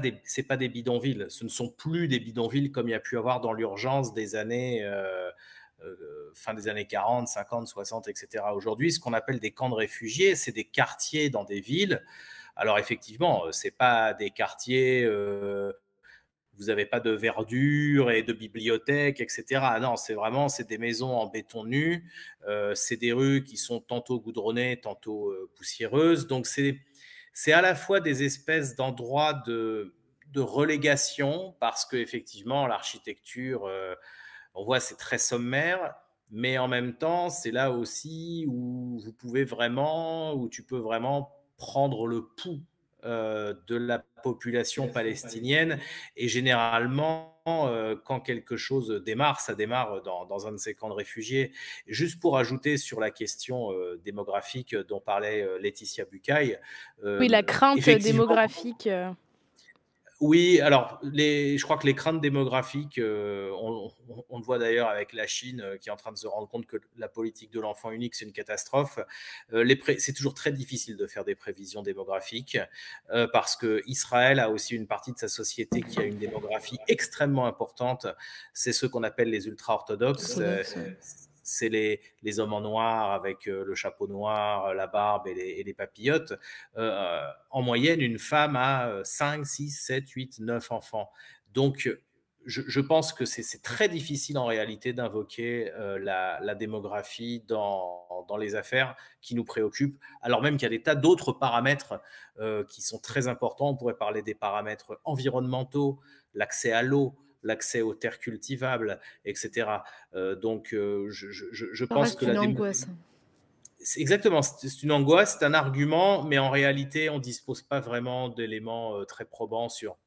des bidonvilles. Ce ne sont plus des bidonvilles comme il y a pu avoir dans l'urgence des années fin des années 40, 50, 60, etc. Aujourd'hui, ce qu'on appelle des camps de réfugiés, c'est des quartiers dans des villes. Alors effectivement, c'est pas des quartiers vous n'avez pas de verdure et de bibliothèque, etc. Non, c'est des maisons en béton nu, c'est des rues qui sont tantôt goudronnées, tantôt poussiéreuses. Donc, c'est à la fois des espèces d'endroits de relégation, parce qu'effectivement, l'architecture, on voit, c'est très sommaire, mais en même temps, c'est là aussi où tu peux vraiment prendre le pouls de la population palestinienne. Et généralement, quand quelque chose démarre, ça démarre dans un de ces camps de réfugiés. Juste pour ajouter sur la question démographique dont parlait Laetitia Bucaille. Oui, la crainte démographique. Oui, alors je crois que les craintes démographiques, on le voit d'ailleurs avec la Chine qui est en train de se rendre compte que la politique de l'enfant unique, c'est une catastrophe. C'est toujours très difficile de faire des prévisions démographiques parce qu'Israël a aussi une partie de sa société qui a une démographie extrêmement importante. C'est ceux qu'on appelle les ultra-orthodoxes. C'est les hommes en noir avec le chapeau noir, la barbe et les papillotes. En moyenne, une femme a 5, 6, 7, 8, 9 enfants. Donc, je pense que c'est très difficile en réalité d'invoquer la démographie dans les affaires qui nous préoccupent, alors même qu'il y a des tas d'autres paramètres qui sont très importants. On pourrait parler des paramètres environnementaux, l'accès à l'eau, l'accès aux terres cultivables, etc. Donc, je pense que une angoisse. Exactement, c'est une angoisse, c'est un argument, mais en réalité, on ne dispose pas vraiment d'éléments très probants sur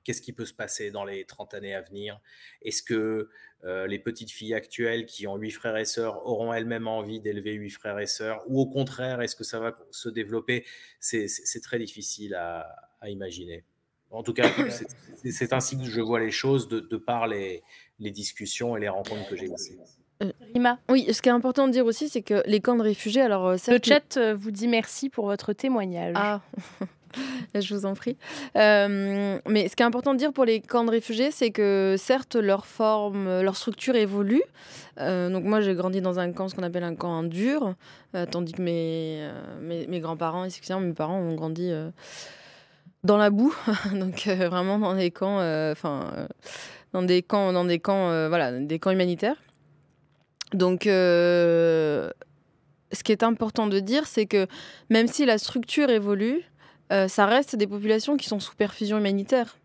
qu'est-ce qui peut se passer dans les 30 années à venir. Est-ce que les petites filles actuelles qui ont 8 frères et sœurs auront elles-mêmes envie d'élever 8 frères et sœurs, ou au contraire, est-ce que ça va se développer? C'est très difficile à imaginer. En tout cas, c'est ainsi que je vois les choses de par les discussions et les rencontres que j'ai ici. Rima. Oui, ce qui est important de dire aussi, c'est que les camps de réfugiés, alors le chat vous dit merci pour votre témoignage. Ah, je vous en prie. Mais ce qui est important de dire pour les camps de réfugiés, c'est que certes, leur forme, leur structure évolue. Donc moi, j'ai grandi dans un camp, ce qu'on appelle un camp dur, tandis que mes grands-parents, effectivement, mes parents ont grandi dans la boue, donc vraiment dans des camps, des camps humanitaires. Donc, ce qui est important de dire, c'est que même si la structure évolue, ça reste des populations qui sont sous perfusion humanitaire.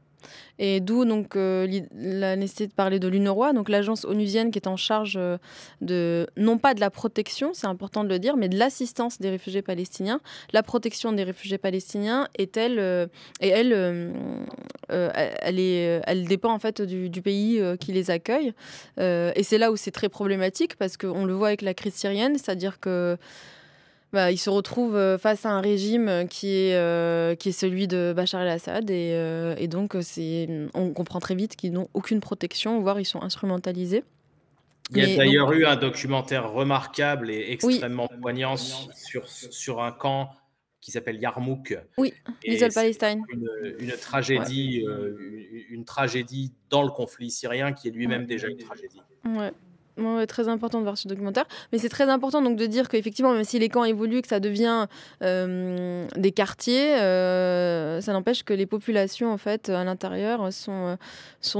Et d'où donc la nécessité de parler de l'UNRWA, donc l'agence onusienne qui est en charge non pas de la protection, c'est important de le dire, mais de l'assistance des réfugiés palestiniens. La protection des réfugiés palestiniens elle dépend en fait du pays qui les accueille. Et c'est là où c'est très problématique parce qu'on le voit avec la crise syrienne, c'est-à-dire que ils se retrouvent face à un régime qui est celui de Bachar el-Assad et donc on comprend très vite qu'ils n'ont aucune protection, voire ils sont instrumentalisés. Il y a d'ailleurs eu un documentaire remarquable et extrêmement poignant sur un camp qui s'appelle Yarmouk. Oui, Little Palestine. Une tragédie, une tragédie dans le conflit syrien qui est lui-même déjà une tragédie. Ouais. Ouais, très important de voir ce documentaire. Mais c'est très important donc de dire qu'effectivement, même si les camps évoluent, que ça devient des quartiers, ça n'empêche que les populations en fait, à l'intérieur sont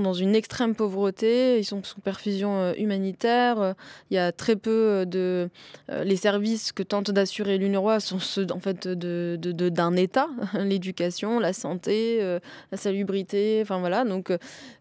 dans une extrême pauvreté, ils sont sous perfusion humanitaire. Il y a très peu les services que tente d'assurer l'UNRWA sont ceux en fait, d'un État, l'éducation, la santé, la salubrité, enfin voilà. Donc,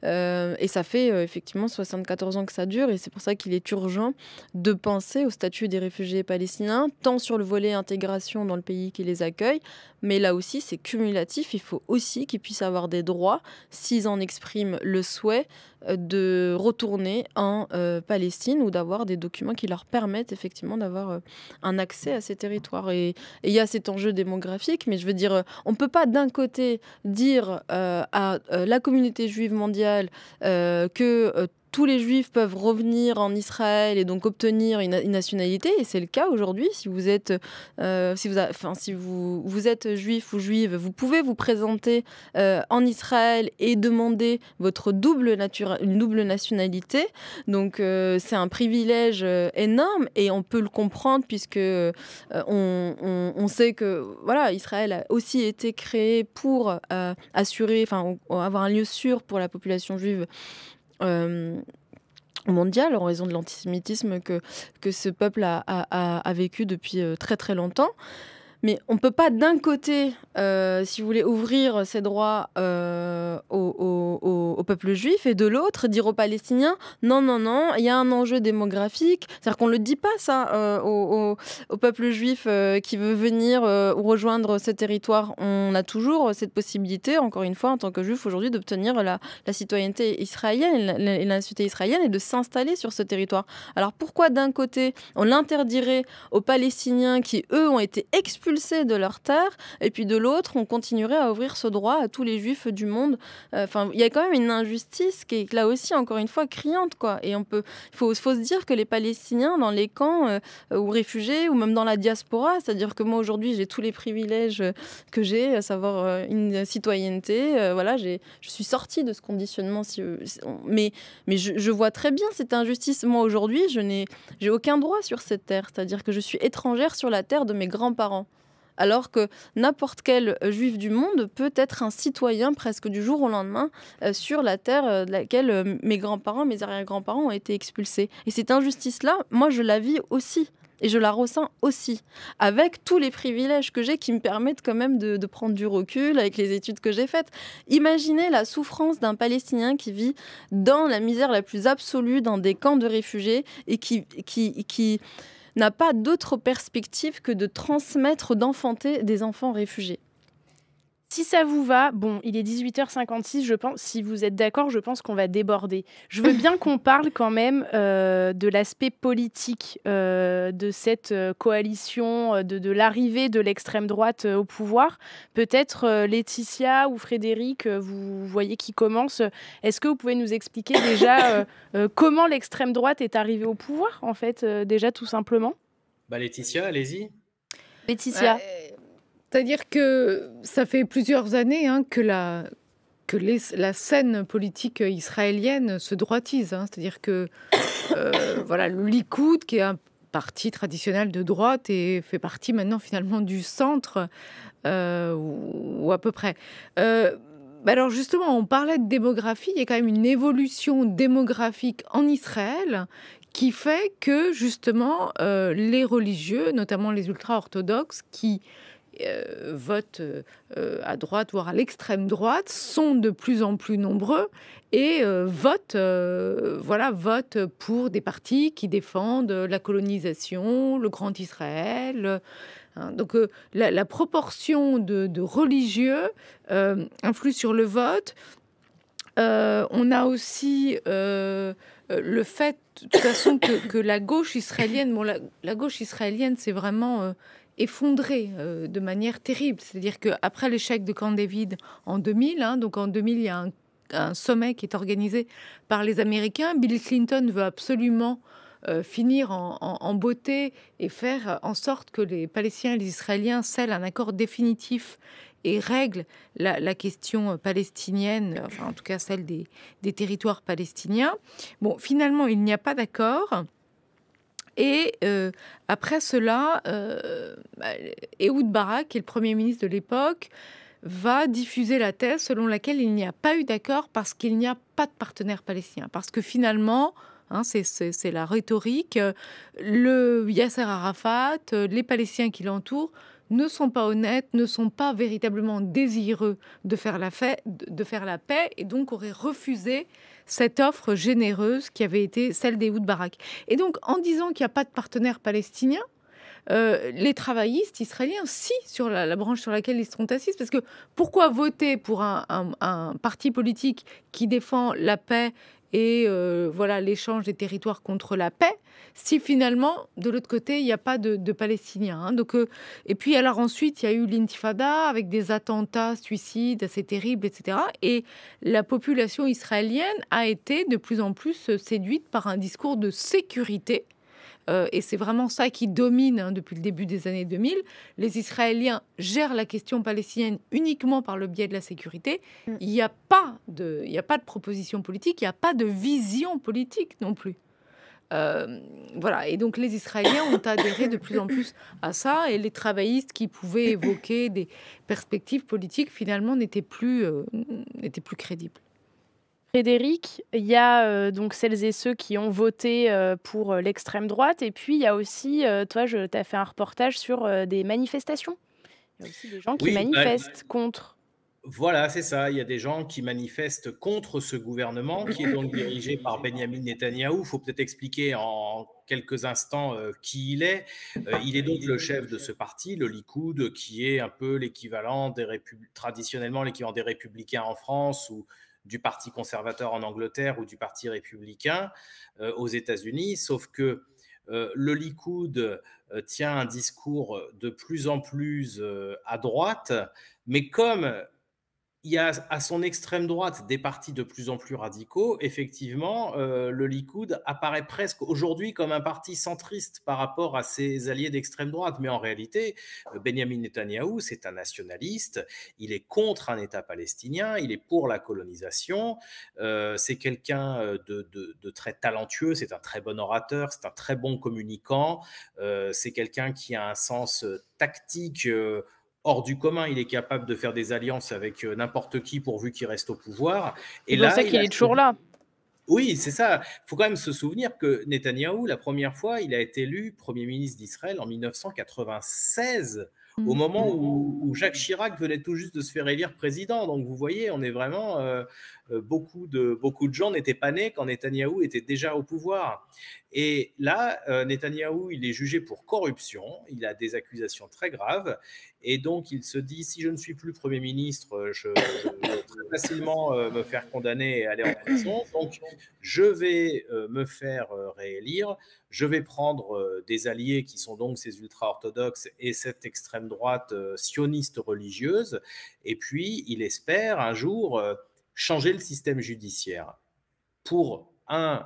et ça fait effectivement 74 ans que ça dure et c'est pour ça qu'il est urgent de penser au statut des réfugiés palestiniens, tant sur le volet intégration dans le pays qui les accueille, mais là aussi c'est cumulatif, il faut aussi qu'ils puissent avoir des droits s'ils en expriment le souhait de retourner en Palestine ou d'avoir des documents qui leur permettent effectivement d'avoir un accès à ces territoires. Et il y a cet enjeu démographique, mais je veux dire, on ne peut pas d'un côté dire à la communauté juive mondiale que tous les juifs peuvent revenir en Israël et donc obtenir une nationalité, et c'est le cas aujourd'hui. Si vous êtes, si vous êtes juif ou juive, vous pouvez vous présenter en Israël et demander votre une double nationalité. Donc c'est un privilège énorme et on peut le comprendre puisque on sait que voilà, Israël a aussi été créé pour assurer, avoir un lieu sûr pour la population juive mondiale en raison de l'antisémitisme que ce peuple a vécu depuis très très longtemps. Mais on ne peut pas d'un côté, si vous voulez, ouvrir ses droits au peuple juif et de l'autre, dire aux Palestiniens non, il y a un enjeu démographique. C'est-à-dire qu'on ne le dit pas ça au peuple juif qui veut venir ou rejoindre ce territoire. On a toujours cette possibilité, encore une fois, en tant que juif aujourd'hui, d'obtenir la citoyenneté israélienne et la nationalité israélienne et de s'installer sur ce territoire. Alors pourquoi d'un côté, on l'interdirait aux Palestiniens qui, eux, ont été expulsés expulsés de leur terre, et puis de l'autre, on continuerait à ouvrir ce droit à tous les juifs du monde. Enfin, il y a quand même une injustice qui est là aussi, encore une fois, criante, quoi. Et il faut se dire que les Palestiniens, dans les camps ou réfugiés, ou même dans la diaspora, c'est-à-dire que moi, aujourd'hui, j'ai tous les privilèges que j'ai, à savoir une citoyenneté. Voilà, je suis sortie de ce conditionnement. Mais je vois très bien cette injustice. Moi, aujourd'hui, j'ai aucun droit sur cette terre. C'est-à-dire que je suis étrangère sur la terre de mes grands-parents. Alors que n'importe quel juif du monde peut être un citoyen presque du jour au lendemain sur la terre de laquelle mes grands-parents, mes arrière-grands-parents ont été expulsés. Et cette injustice-là, moi, je la vis aussi. Et je la ressens aussi, avec tous les privilèges que j'ai qui me permettent quand même de prendre du recul avec les études que j'ai faites. Imaginez la souffrance d'un Palestinien qui vit dans la misère la plus absolue, dans des camps de réfugiés, et qui n'a pas d'autre perspective que de transmettre, d'enfanter des enfants réfugiés. Si ça vous va, bon, il est 18h56, je pense, si vous êtes d'accord, je pense qu'on va déborder. Je veux bien qu'on parle quand même de l'aspect politique de cette coalition, de l'arrivée de l'extrême droite au pouvoir. Peut-être Laetitia ou Frédéric, vous voyez qui commence. Est-ce que vous pouvez nous expliquer déjà comment l'extrême droite est arrivée au pouvoir, en fait, déjà tout simplement? Laetitia, allez-y. Laetitia. C'est-à-dire que ça fait plusieurs années que la scène politique israélienne se droitise. C'est-à-dire que voilà, le Likoud, qui est un parti traditionnel de droite, et fait partie maintenant finalement du centre, ou à peu près. Alors justement, on parlait de démographie. Il y a quand même une évolution démographique en Israël qui fait que justement les religieux, notamment les ultra-orthodoxes, qui votent à droite, voire à l'extrême droite, sont de plus en plus nombreux et votent pour des partis qui défendent la colonisation, le Grand Israël. Donc la proportion de religieux influe sur le vote. On a aussi le fait, de toute façon, que la gauche israélienne, la gauche israélienne, c'est vraiment effondrée de manière terrible. C'est-à-dire qu'après l'échec de Camp David en 2000, donc en 2000, il y a un sommet qui est organisé par les Américains. Bill Clinton veut absolument finir en beauté et faire en sorte que les Palestiniens et les Israéliens scellent un accord définitif et règle la question palestinienne, enfin en tout cas celle des territoires palestiniens. Bon, finalement, il n'y a pas d'accord. Et après cela, Ehud Barak, qui est le Premier ministre de l'époque, va diffuser la thèse selon laquelle il n'y a pas eu d'accord parce qu'il n'y a pas de partenaire palestinien. Parce que finalement, c'est la rhétorique, le Yasser Arafat, les Palestiniens qui l'entourent, ne sont pas honnêtes, ne sont pas véritablement désireux de faire la paix, et donc auraient refusé cette offre généreuse qui avait été celle d'Ehud Barak. Et donc, en disant qu'il n'y a pas de partenaire palestinien, les travaillistes israéliens, sur la branche sur laquelle ils seront assis, parce que pourquoi voter pour un parti politique qui défend la paix et l'échange des territoires contre la paix, si finalement, de l'autre côté, il n'y a pas de Palestiniens. Donc, et puis, alors ensuite, il y a eu l'intifada avec des attentats, suicides assez terribles, etc. Et la population israélienne a été de plus en plus séduite par un discours de sécurité. Et c'est vraiment ça qui domine depuis le début des années 2000. Les Israéliens gèrent la question palestinienne uniquement par le biais de la sécurité. Il n'y a pas de proposition politique, il n'y a pas de vision politique non plus. Voilà, et donc les Israéliens ont adhéré de plus en plus à ça, et les travaillistes qui pouvaient évoquer des perspectives politiques finalement n'étaient plus crédibles. Frédéric, il y a donc celles et ceux qui ont voté pour l'extrême droite, et puis il y a aussi, toi, tu as fait un reportage sur des manifestations. Il y a aussi des gens qui manifestent contre. Voilà, c'est ça. Il y a des gens qui manifestent contre ce gouvernement qui est donc dirigé par Benyamin Netanyahou. Il faut peut-être expliquer en quelques instants qui il est. Il est donc le chef de ce parti, le Likoud, qui est un peu l'équivalent traditionnellement l'équivalent des Républicains en France, ou du Parti conservateur en Angleterre, ou du Parti républicain aux États-Unis. Sauf que le Likoud tient un discours de plus en plus à droite, mais comme il y a à son extrême droite des partis de plus en plus radicaux, effectivement, le Likoud apparaît presque aujourd'hui comme un parti centriste par rapport à ses alliés d'extrême droite. Mais en réalité, Benyamin Netanyahou, c'est un nationaliste, il est contre un État palestinien, il est pour la colonisation, c'est quelqu'un de très talentueux, c'est un très bon orateur, c'est un très bon communicant, c'est quelqu'un qui a un sens tactique hors du commun. Il est capable de faire des alliances avec n'importe qui pourvu qu'il reste au pouvoir. Et c'est pour ça qu'il est toujours là. Oui, c'est ça. Il faut quand même se souvenir que Netanyahou, la première fois, il a été élu Premier ministre d'Israël en 1996, au moment où Jacques Chirac venait tout juste de se faire élire président. Donc vous voyez, on est vraiment… beaucoup de gens n'étaient pas nés quand Netanyahou était déjà au pouvoir. Et là, Netanyahou, il est jugé pour corruption, il a des accusations très graves, et donc il se dit, si je ne suis plus Premier ministre, je vais très facilement me faire condamner et aller en prison, donc je vais me faire réélire, je vais prendre des alliés qui sont donc ces ultra-orthodoxes et cette extrême droite sioniste religieuse, et puis il espère un jour changer le système judiciaire pour,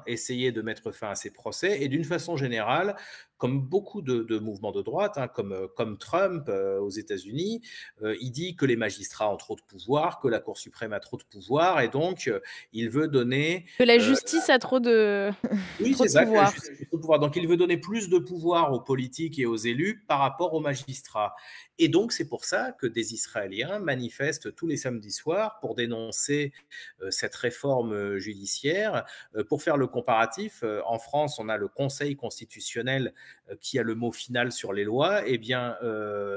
essayer de mettre fin à ces procès, et d'une façon générale, comme beaucoup de mouvements de droite, comme Trump aux États-Unis, il dit que les magistrats ont trop de pouvoir, que la Cour suprême a trop de pouvoir, et donc il veut donner… Que la justice a trop de, oui, trop de ça, pouvoir. pouvoir. Donc il veut donner plus de pouvoir aux politiques et aux élus par rapport aux magistrats. Et donc c'est pour ça que des Israéliens manifestent tous les samedis soirs pour dénoncer cette réforme judiciaire. Pour faire le comparatif, en France, on a le Conseil constitutionnel qui a le mot final sur les lois. Eh bien,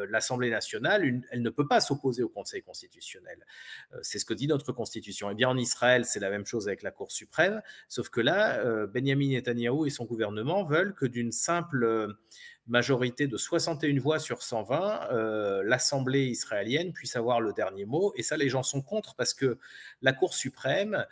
l'Assemblée nationale, elle ne peut pas s'opposer au Conseil constitutionnel. C'est ce que dit notre Constitution. Eh bien, en Israël, c'est la même chose avec la Cour suprême, sauf que là, Benyamin Netanyahou et son gouvernement veulent que d'une simple majorité de 61 voix sur 120, l'Assemblée israélienne puisse avoir le dernier mot. Et ça, les gens sont contre parce que la Cour suprême…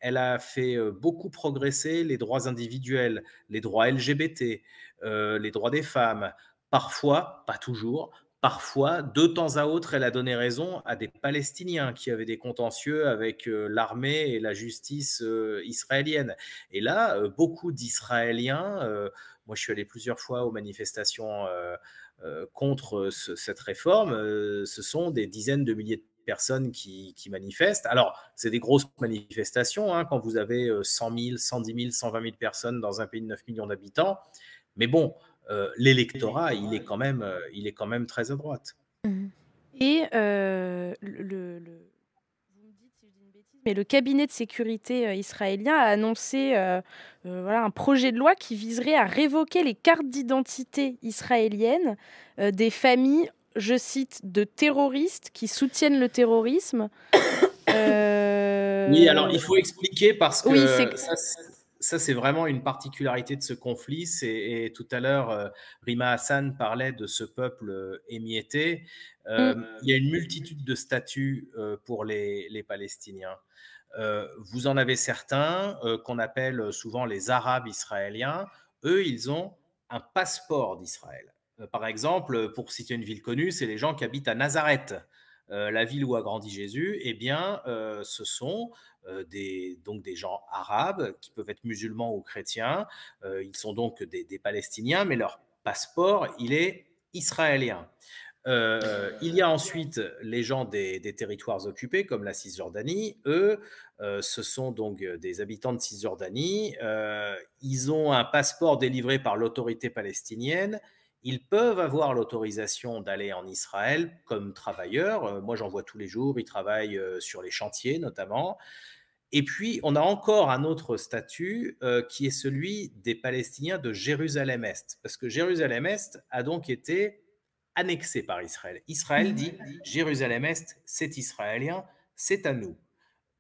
elle a fait beaucoup progresser les droits individuels, les droits LGBT, les droits des femmes. Parfois, pas toujours, parfois, de temps à autre, elle a donné raison à des Palestiniens qui avaient des contentieux avec l'armée et la justice israélienne. Et là, beaucoup d'Israéliens, moi je suis allé plusieurs fois aux manifestations contre cette réforme, ce sont des dizaines de milliers de personnes qui manifestent. Alors, c'est des grosses manifestations, hein, quand vous avez 100 000, 110 000, 120 000 personnes dans un pays de 9 millions d'habitants. Mais bon, l'électorat, il est quand même très à droite. Et vous me dites si je dis une bêtise, mais le cabinet de sécurité israélien a annoncé un projet de loi qui viserait à révoquer les cartes d'identité israéliennes des familles, je cite, de terroristes qui soutiennent le terrorisme. Oui, alors il faut expliquer parce que oui, ça, c'est vraiment une particularité de ce conflit. Et tout à l'heure, Rima Hassan parlait de ce peuple émietté. Il y a une multitude de statuts pour les Palestiniens. Vous en avez certains qu'on appelle souvent les Arabes israéliens. Eux, ils ont un passeport d'Israël. Par exemple, pour citer une ville connue, c'est les gens qui habitent à Nazareth. La ville où a grandi Jésus, eh bien, ce sont donc des gens arabes qui peuvent être musulmans ou chrétiens. Ils sont donc des Palestiniens, mais leur passeport, il est israélien. Il y a ensuite les gens des territoires occupés, comme la Cisjordanie. Eux, ce sont donc des habitants de Cisjordanie. Ils ont un passeport délivré par l'autorité palestinienne. Ils peuvent avoir l'autorisation d'aller en Israël comme travailleurs. Moi, j'en vois tous les jours. Ils travaillent sur les chantiers, notamment. Et puis, on a encore un autre statut qui est celui des Palestiniens de Jérusalem-Est. Parce que Jérusalem-Est a donc été annexé par Israël. Israël dit « Jérusalem-Est, c'est israélien, c'est à nous ».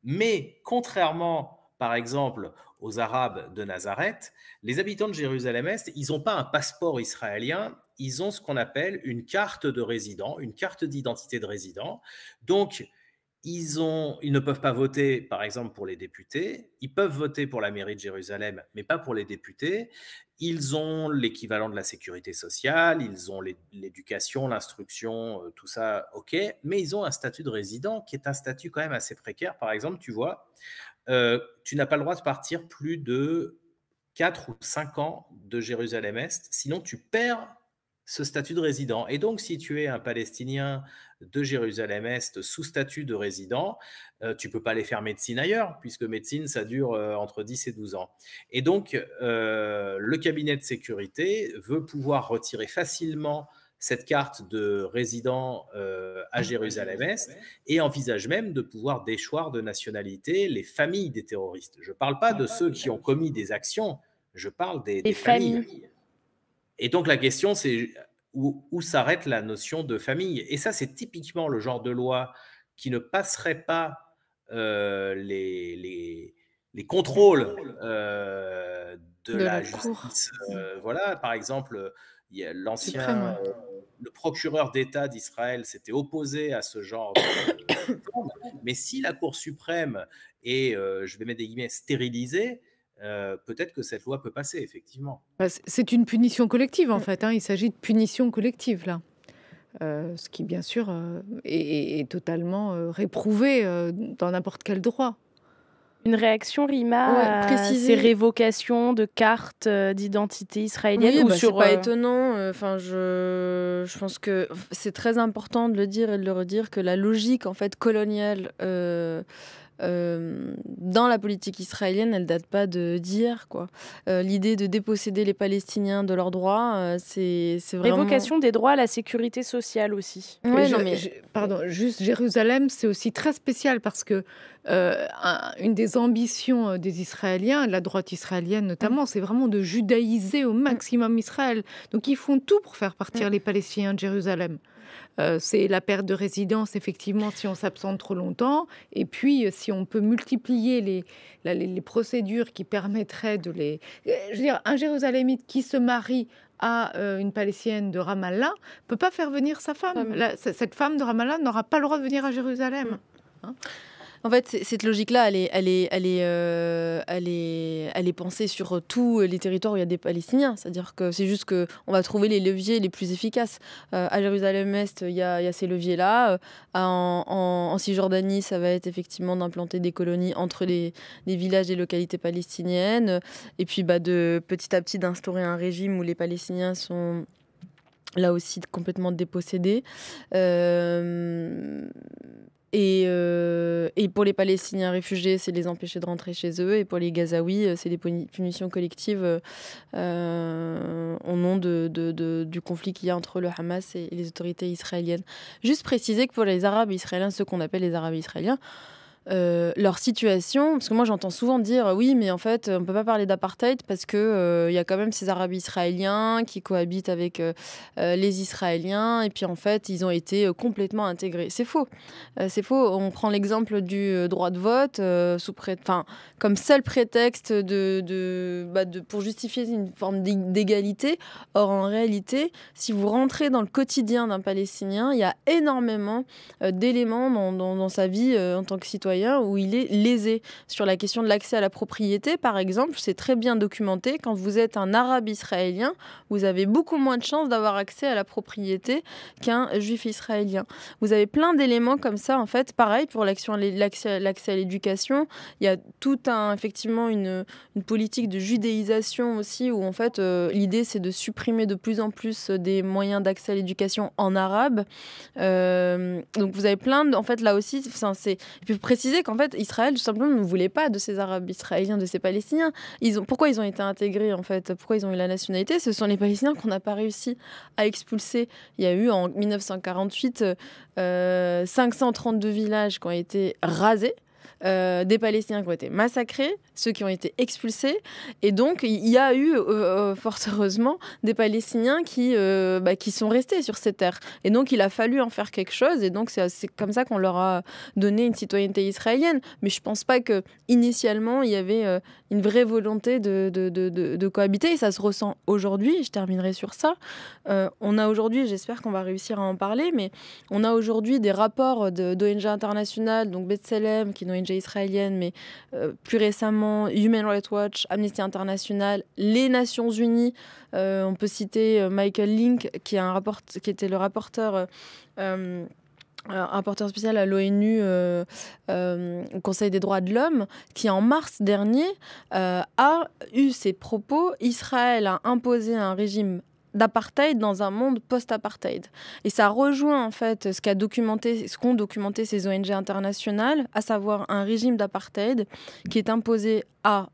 Mais contrairement, par exemple, aux Arabes de Nazareth, les habitants de Jérusalem-Est, ils n'ont pas un passeport israélien, ils ont ce qu'on appelle une carte de résident, une carte d'identité de résident. Donc, ils ne peuvent pas voter, par exemple, pour les députés. Ils peuvent voter pour la mairie de Jérusalem, mais pas pour les députés. Ils ont l'équivalent de la sécurité sociale, ils ont l'éducation, l'instruction, tout ça, ok. Mais ils ont un statut de résident qui est un statut quand même assez précaire. Par exemple, tu vois, tu n'as pas le droit de partir plus de 4 ou 5 ans de Jérusalem-Est, sinon tu perds ce statut de résident. Et donc, si tu es un Palestinien de Jérusalem-Est sous statut de résident, tu ne peux pas aller faire médecine ailleurs, puisque médecine, ça dure entre 10 et 12 ans. Et donc, le cabinet de sécurité veut pouvoir retirer facilement cette carte de résident à Jérusalem-Est et envisage même de pouvoir déchoir de nationalité les familles des terroristes. Je ne parle pas de ceux qui ont commis des actions, je parle des familles. Et donc la question, c'est où s'arrête la notion de famille. Et ça, c'est typiquement le genre de loi qui ne passerait pas les contrôles de la justice. Voilà, par exemple, l'ancien le procureur d'État d'Israël s'était opposé à ce genre de mais si la Cour suprême est, je vais mettre des guillemets, stérilisée, peut-être que cette loi peut passer, effectivement. C'est une punition collective, en fait. Il s'agit de punition collective, là. Ce qui, bien sûr, est totalement réprouvé dans n'importe quel droit. Une réaction, Rima, à ces révocations de cartes d'identité israélienne? Oui, c'est pas étonnant. Je pense que c'est très important de le dire et de le redire que la logique en fait coloniale dans la politique israélienne, elle date pas d'hier, quoi. L'idée de déposséder les Palestiniens de leurs droits, c'est vraiment... Révocation des droits à la sécurité sociale aussi. Pardon, juste Jérusalem, c'est aussi très spécial parce que une des ambitions des Israéliens, de la droite israélienne notamment, c'est vraiment de judaïser au maximum Israël. Donc ils font tout pour faire partir les Palestiniens de Jérusalem. C'est la perte de résidence, effectivement, si on s'absente trop longtemps. Et puis, si on peut multiplier les procédures qui permettraient de les... Je veux dire, un Jérusalémite qui se marie à une Palestinienne de Ramallah ne peut pas faire venir sa femme. Cette femme de Ramallah n'aura pas le droit de venir à Jérusalem. En fait, cette logique-là, elle est pensée sur tous les territoires où il y a des Palestiniens. C'est-à-dire que c'est juste qu'on va trouver les leviers les plus efficaces. À Jérusalem-Est, il y a ces leviers-là. En Cisjordanie, ça va être effectivement d'implanter des colonies entre les villages et localités palestiniennes. Et puis, de petit à petit, d'instaurer un régime où les Palestiniens sont... là aussi complètement dépossédés. Et pour les Palestiniens réfugiés, c'est les empêcher de rentrer chez eux. Et pour les Gazaouis, c'est des punitions collectives au nom du conflit qu'il y a entre le Hamas et les autorités israéliennes. Juste préciser que pour les Arabes israéliens, ceux qu'on appelle les Arabes israéliens, leur situation, parce que moi j'entends souvent dire oui mais en fait on peut pas parler d'apartheid parce que y a quand même ces Arabes israéliens qui cohabitent avec les Israéliens et puis en fait ils ont été complètement intégrés. C'est faux. On prend l'exemple du droit de vote comme seul prétexte pour justifier une forme d'égalité. Or en réalité, si vous rentrez dans le quotidien d'un Palestinien, il y a énormément d'éléments dans sa vie en tant que citoyen où il est lésé. Sur la question de l'accès à la propriété, par exemple, c'est très bien documenté. Quand vous êtes un Arabe israélien, vous avez beaucoup moins de chances d'avoir accès à la propriété qu'un Juif israélien. Vous avez plein d'éléments comme ça, en fait. Pareil pour l'accès à l'éducation. Il y a effectivement une politique de judéisation aussi, où en fait, l'idée, c'est de supprimer de plus en plus des moyens d'accès à l'éducation en arabe. Donc, vous avez plein en fait, là aussi, et puis préciser qu'en fait, Israël, tout simplement, ne voulait pas de ces Arabes israéliens, de ces Palestiniens. Pourquoi ils ont été intégrés, en fait? Pourquoi ils ont eu la nationalité? Ce sont les Palestiniens qu'on n'a pas réussi à expulser. Il y a eu, en 1948, 532 villages qui ont été rasés. des Palestiniens qui ont été massacrés, ceux qui ont été expulsés. Et donc, il y a eu, fort heureusement, des Palestiniens qui sont restés sur ces terres. Et donc, il a fallu en faire quelque chose. Et donc, c'est comme ça qu'on leur a donné une citoyenneté israélienne. Mais je ne pense pas qu'initialement, il y avait une vraie volonté de cohabiter. Et ça se ressent aujourd'hui. Je terminerai sur ça. On a aujourd'hui, j'espère qu'on va réussir à en parler, mais on a aujourd'hui des rapports d'ONG internationales, donc B'Tselem, qui est une ONG israélienne, mais plus récemment Human Rights Watch, Amnesty International, les Nations Unies. On peut citer Michael Link, qui était le rapporteur spécial à l'ONU au Conseil des droits de l'homme, qui en mars dernier a eu ces propos: Israël a imposé un régime d'apartheid dans un monde post-apartheid. Et ça rejoint en fait ce qu'ont documenté ces ONG internationales, à savoir un régime d'apartheid qui est imposé à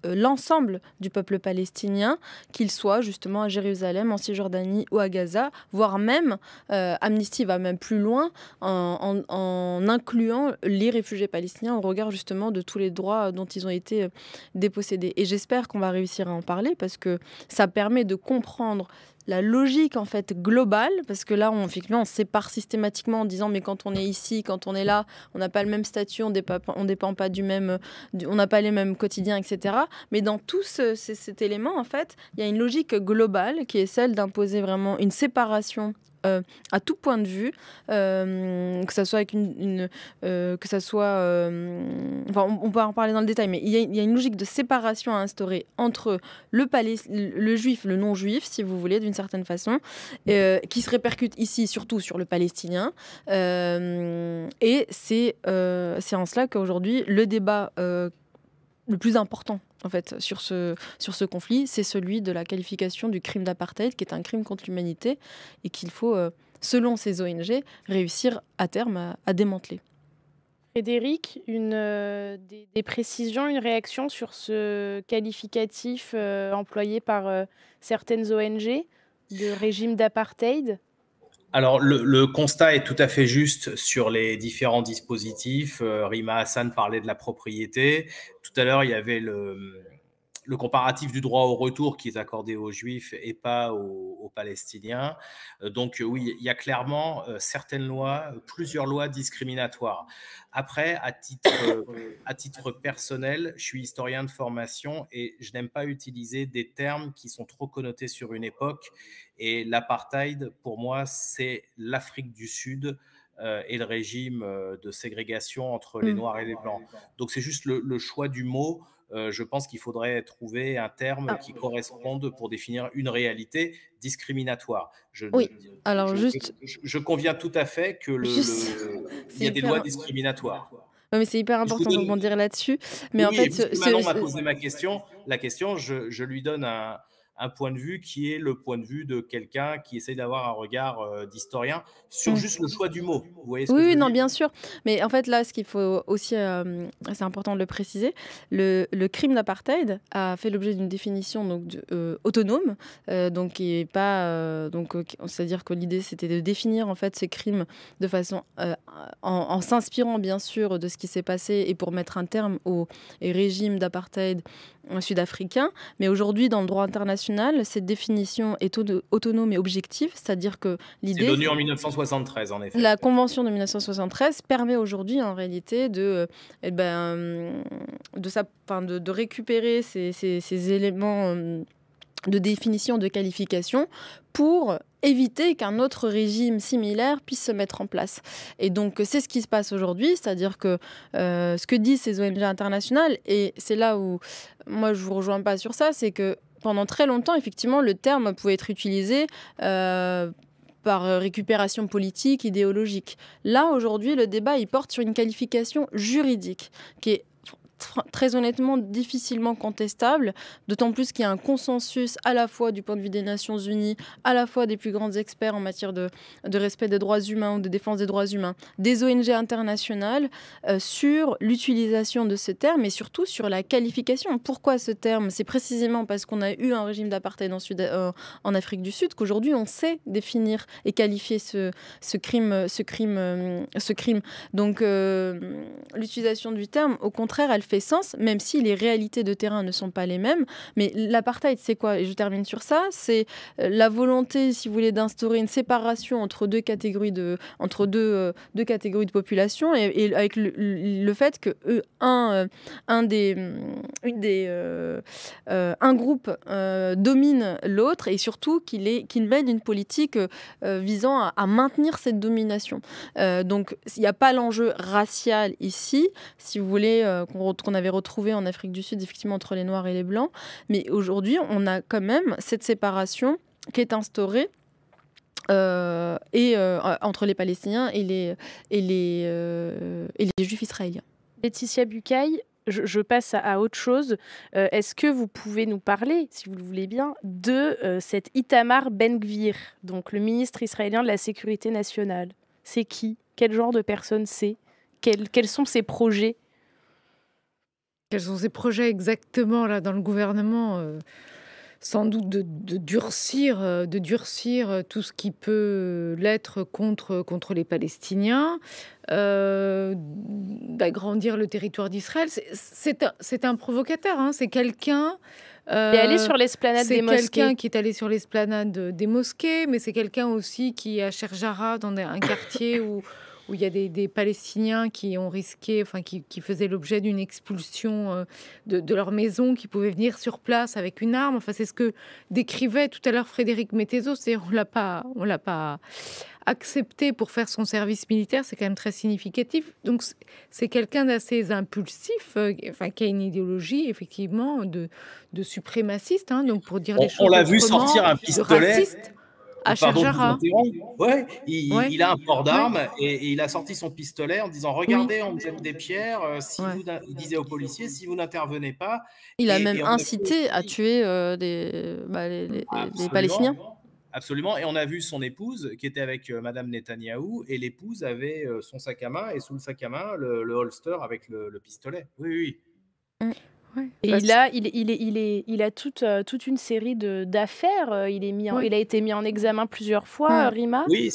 l'ensemble du peuple palestinien, qu'il soit justement à Jérusalem, en Cisjordanie ou à Gaza, voire même, Amnesty va même plus loin, en incluant les réfugiés palestiniens au regard justement de tous les droits dont ils ont été dépossédés. Et j'espère qu'on va réussir à en parler, parce que ça permet de comprendre la logique en fait globale, parce que là on sépare systématiquement en disant mais quand on est ici, quand on est là, on n'a pas le même statut, on dépend pas on n'a pas les mêmes quotidiens, etc. Mais dans tout cet élément en fait, il y a une logique globale qui est celle d'imposer vraiment une séparation à tout point de vue, que ça soit avec on peut en parler dans le détail, mais il y a une logique de séparation à instaurer entre le juif, le non-juif, si vous voulez, d'une certaine façon, qui se répercute ici surtout sur le palestinien. Et c'est en cela qu'aujourd'hui, le débat le plus important en fait sur ce conflit, c'est celui de la qualification du crime d'apartheid, qui est un crime contre l'humanité et qu'il faut, selon ces ONG, réussir à terme à démanteler. Frédéric, des précisions, une réaction sur ce qualificatif employé par certaines ONG de régime d'apartheid? Alors, le constat est tout à fait juste sur les différents dispositifs. Rima Hassan parlait de la propriété. Tout à l'heure, il y avait le comparatif du droit au retour qui est accordé aux Juifs et pas aux Palestiniens. Donc oui, il y a clairement plusieurs lois discriminatoires. Après, à titre personnel, je suis historien de formation et je n'aime pas utiliser des termes qui sont trop connotés sur une époque. Et l'apartheid, pour moi, c'est l'Afrique du Sud et le régime de ségrégation entre les Noirs et les Blancs. Donc c'est juste le choix du mot. Je pense qu'il faudrait trouver un terme qui corresponde pour définir une réalité discriminatoire. Je conviens tout à fait qu'il y a des lois discriminatoires. Oui, mais c'est hyper important de rebondir là-dessus. Mais oui, en fait, Manon m'a posé la question, je lui donne un point de vue qui est le point de vue de quelqu'un qui essaye d'avoir un regard d'historien sur juste le choix du mot. Vous voyez ce que je veux dire ? Bien sûr. Mais en fait, là, ce qu'il faut aussi, c'est important de le préciser, le crime d'apartheid a fait l'objet d'une définition autonome, donc qui est pas, c'est-à-dire que l'idée c'était de définir en fait ces crimes de façon en s'inspirant bien sûr de ce qui s'est passé et pour mettre un terme au régime d'apartheid sud-africain. Mais aujourd'hui, dans le droit international, cette définition est autonome et objective, c'est-à-dire que l'idée... C'est l'ONU en 1973, en effet. La Convention de 1973 permet aujourd'hui, en réalité, de récupérer ces éléments de définition, de qualification, pour éviter qu'un autre régime similaire puisse se mettre en place. Et donc, c'est ce qui se passe aujourd'hui, c'est-à-dire que ce que disent ces ONG internationales, et c'est là où moi je ne vous rejoins pas sur ça, c'est que pendant très longtemps, effectivement, le terme pouvait être utilisé par récupération politique, idéologique. Là, aujourd'hui, le débat, il porte sur une qualification juridique qui est très honnêtement difficilement contestable, d'autant plus qu'il y a un consensus à la fois du point de vue des Nations Unies, à la fois des plus grands experts en matière de respect des droits humains ou de défense des droits humains, des ONG internationales, sur l'utilisation de ce terme et surtout sur la qualification. Pourquoi ce terme? C'est précisément parce qu'on a eu un régime d'apartheid en Afrique du Sud qu'aujourd'hui on sait définir et qualifier ce crime. Donc l'utilisation du terme, au contraire, elle fait sens, même si les réalités de terrain ne sont pas les mêmes. Mais l'apartheid, c'est quoi? Et je termine sur ça. C'est la volonté, si vous voulez, d'instaurer une séparation entre deux catégories de population, et avec le fait que un groupe domine l'autre, et surtout qu'il mène une politique visant à maintenir cette domination. Donc il n'y a pas l'enjeu racial ici, si vous voulez, qu'on avait retrouvé en Afrique du Sud, effectivement, entre les Noirs et les Blancs. Mais aujourd'hui, on a quand même cette séparation qui est instaurée entre les Palestiniens et les Juifs israéliens. Laetitia Bucaille, je passe à autre chose. Est-ce que vous pouvez nous parler, si vous le voulez bien, de cet Itamar Ben-Gvir, donc le ministre israélien de la Sécurité nationale? C'est qui? Quel genre de personne c'est? Quels sont ses projets? Quels sont ses projets exactement là dans le gouvernement? Sans doute de durcir tout ce qui peut l'être contre les Palestiniens, d'agrandir le territoire d'Israël. C'est un provocateur, hein. C'est quelqu'un... Il est allé sur l'esplanade des mosquées. C'est quelqu'un qui est allé sur l'esplanade des mosquées, mais c'est quelqu'un aussi qui est à Sherjara, dans un quartier où il y a des Palestiniens qui ont risqué, enfin qui faisaient l'objet d'une expulsion de leur maison, qui pouvaient venir sur place avec une arme. Enfin, c'est ce que décrivait tout à l'heure Frédéric Metteso. C'est on l'a pas accepté pour faire son service militaire. C'est quand même très significatif. Donc c'est quelqu'un d'assez impulsif, qui a une idéologie effectivement de suprémaciste. Hein, donc pour dire les choses, on l'a vu sortir un pistolet. À Sherjara. Ouais, il a un port d'armes et il a sorti son pistolet en disant regardez, on me jette des pierres. Il disait aux policiers, si vous n'intervenez pas. Il a même incité à tuer les Palestiniens. Absolument. Et on a vu son épouse qui était avec Madame Netanyahou, et l'épouse avait son sac à main, et sous le sac à main le holster avec le pistolet. Oui. Ouais. Et il a toute une série d'affaires. Il a été mis en examen plusieurs fois, Rima. Oui,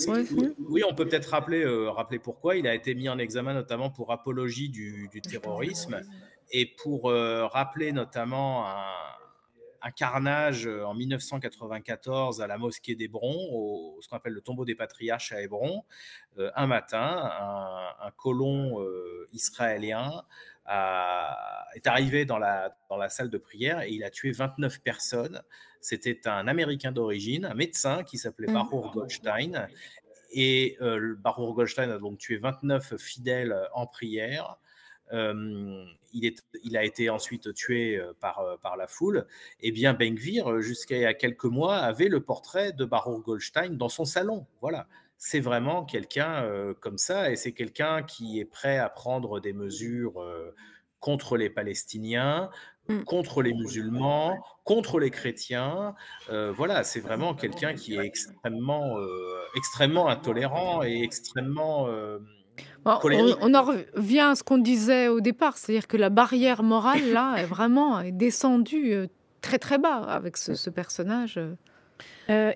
on peut peut-être rappeler pourquoi. Il a été mis en examen notamment pour apologie du terrorisme, et pour rappeler notamment un carnage en 1994 à la mosquée d'Hébron, ce qu'on appelle le tombeau des patriarches à Hébron. Un matin, un colon israélien est arrivé dans la salle de prière, et il a tué 29 personnes. C'était un Américain d'origine, un médecin qui s'appelait Baruch Goldstein. Et Baruch Goldstein a donc tué 29 fidèles en prière. Il a été ensuite tué par la foule. Et bien Ben-Gvir, jusqu'à il y a quelques mois, avait le portrait de Baruch Goldstein dans son salon. Voilà. C'est vraiment quelqu'un comme ça, et c'est quelqu'un qui est prêt à prendre des mesures contre les Palestiniens, contre les musulmans, contre les chrétiens. Voilà, c'est vraiment quelqu'un qui est extrêmement intolérant et extrêmement... on en revient à ce qu'on disait au départ, c'est-à-dire que la barrière morale, là, est descendue très très bas avec ce personnage.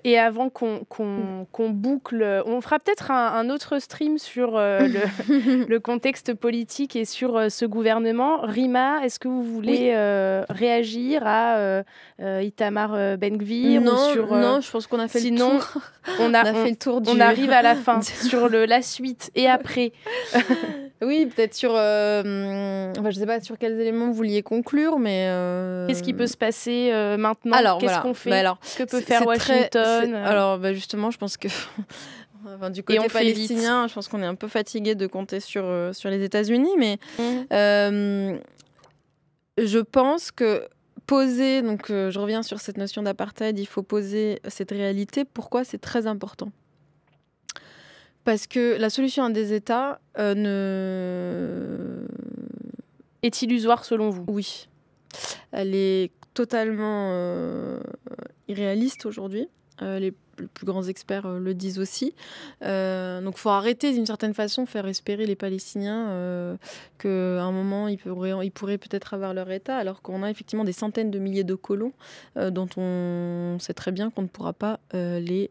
Et avant qu'on boucle, on fera peut-être un autre stream sur le contexte politique et sur ce gouvernement. Rima, est-ce que vous voulez réagir à Itamar Ben-Gvir? Non, je pense qu'on a fait le tour. On a fait le tour. On arrive à la fin sur la suite et après. Oui, peut-être sur... je ne sais pas sur quels éléments vous vouliez conclure, mais... Qu'est-ce qui peut se passer maintenant? Qu'est-ce qu'on fait? Que peut faire Washington? Alors, justement, je pense que... du côté palestinien, je pense qu'on est un peu fatigué de compter sur les États-Unis, mais je pense que poser... Donc, je reviens sur cette notion d'apartheid, il faut poser cette réalité. Pourquoi c'est très important? Parce que la solution à des États est est illusoire selon vous? Oui. Elle est totalement irréaliste aujourd'hui. Les plus grands experts le disent aussi. Donc il faut arrêter d'une certaine façon, faire espérer les Palestiniens qu'à un moment ils pourraient peut-être avoir leur État, alors qu'on a effectivement des centaines de milliers de colons dont on sait très bien qu'on ne pourra pas les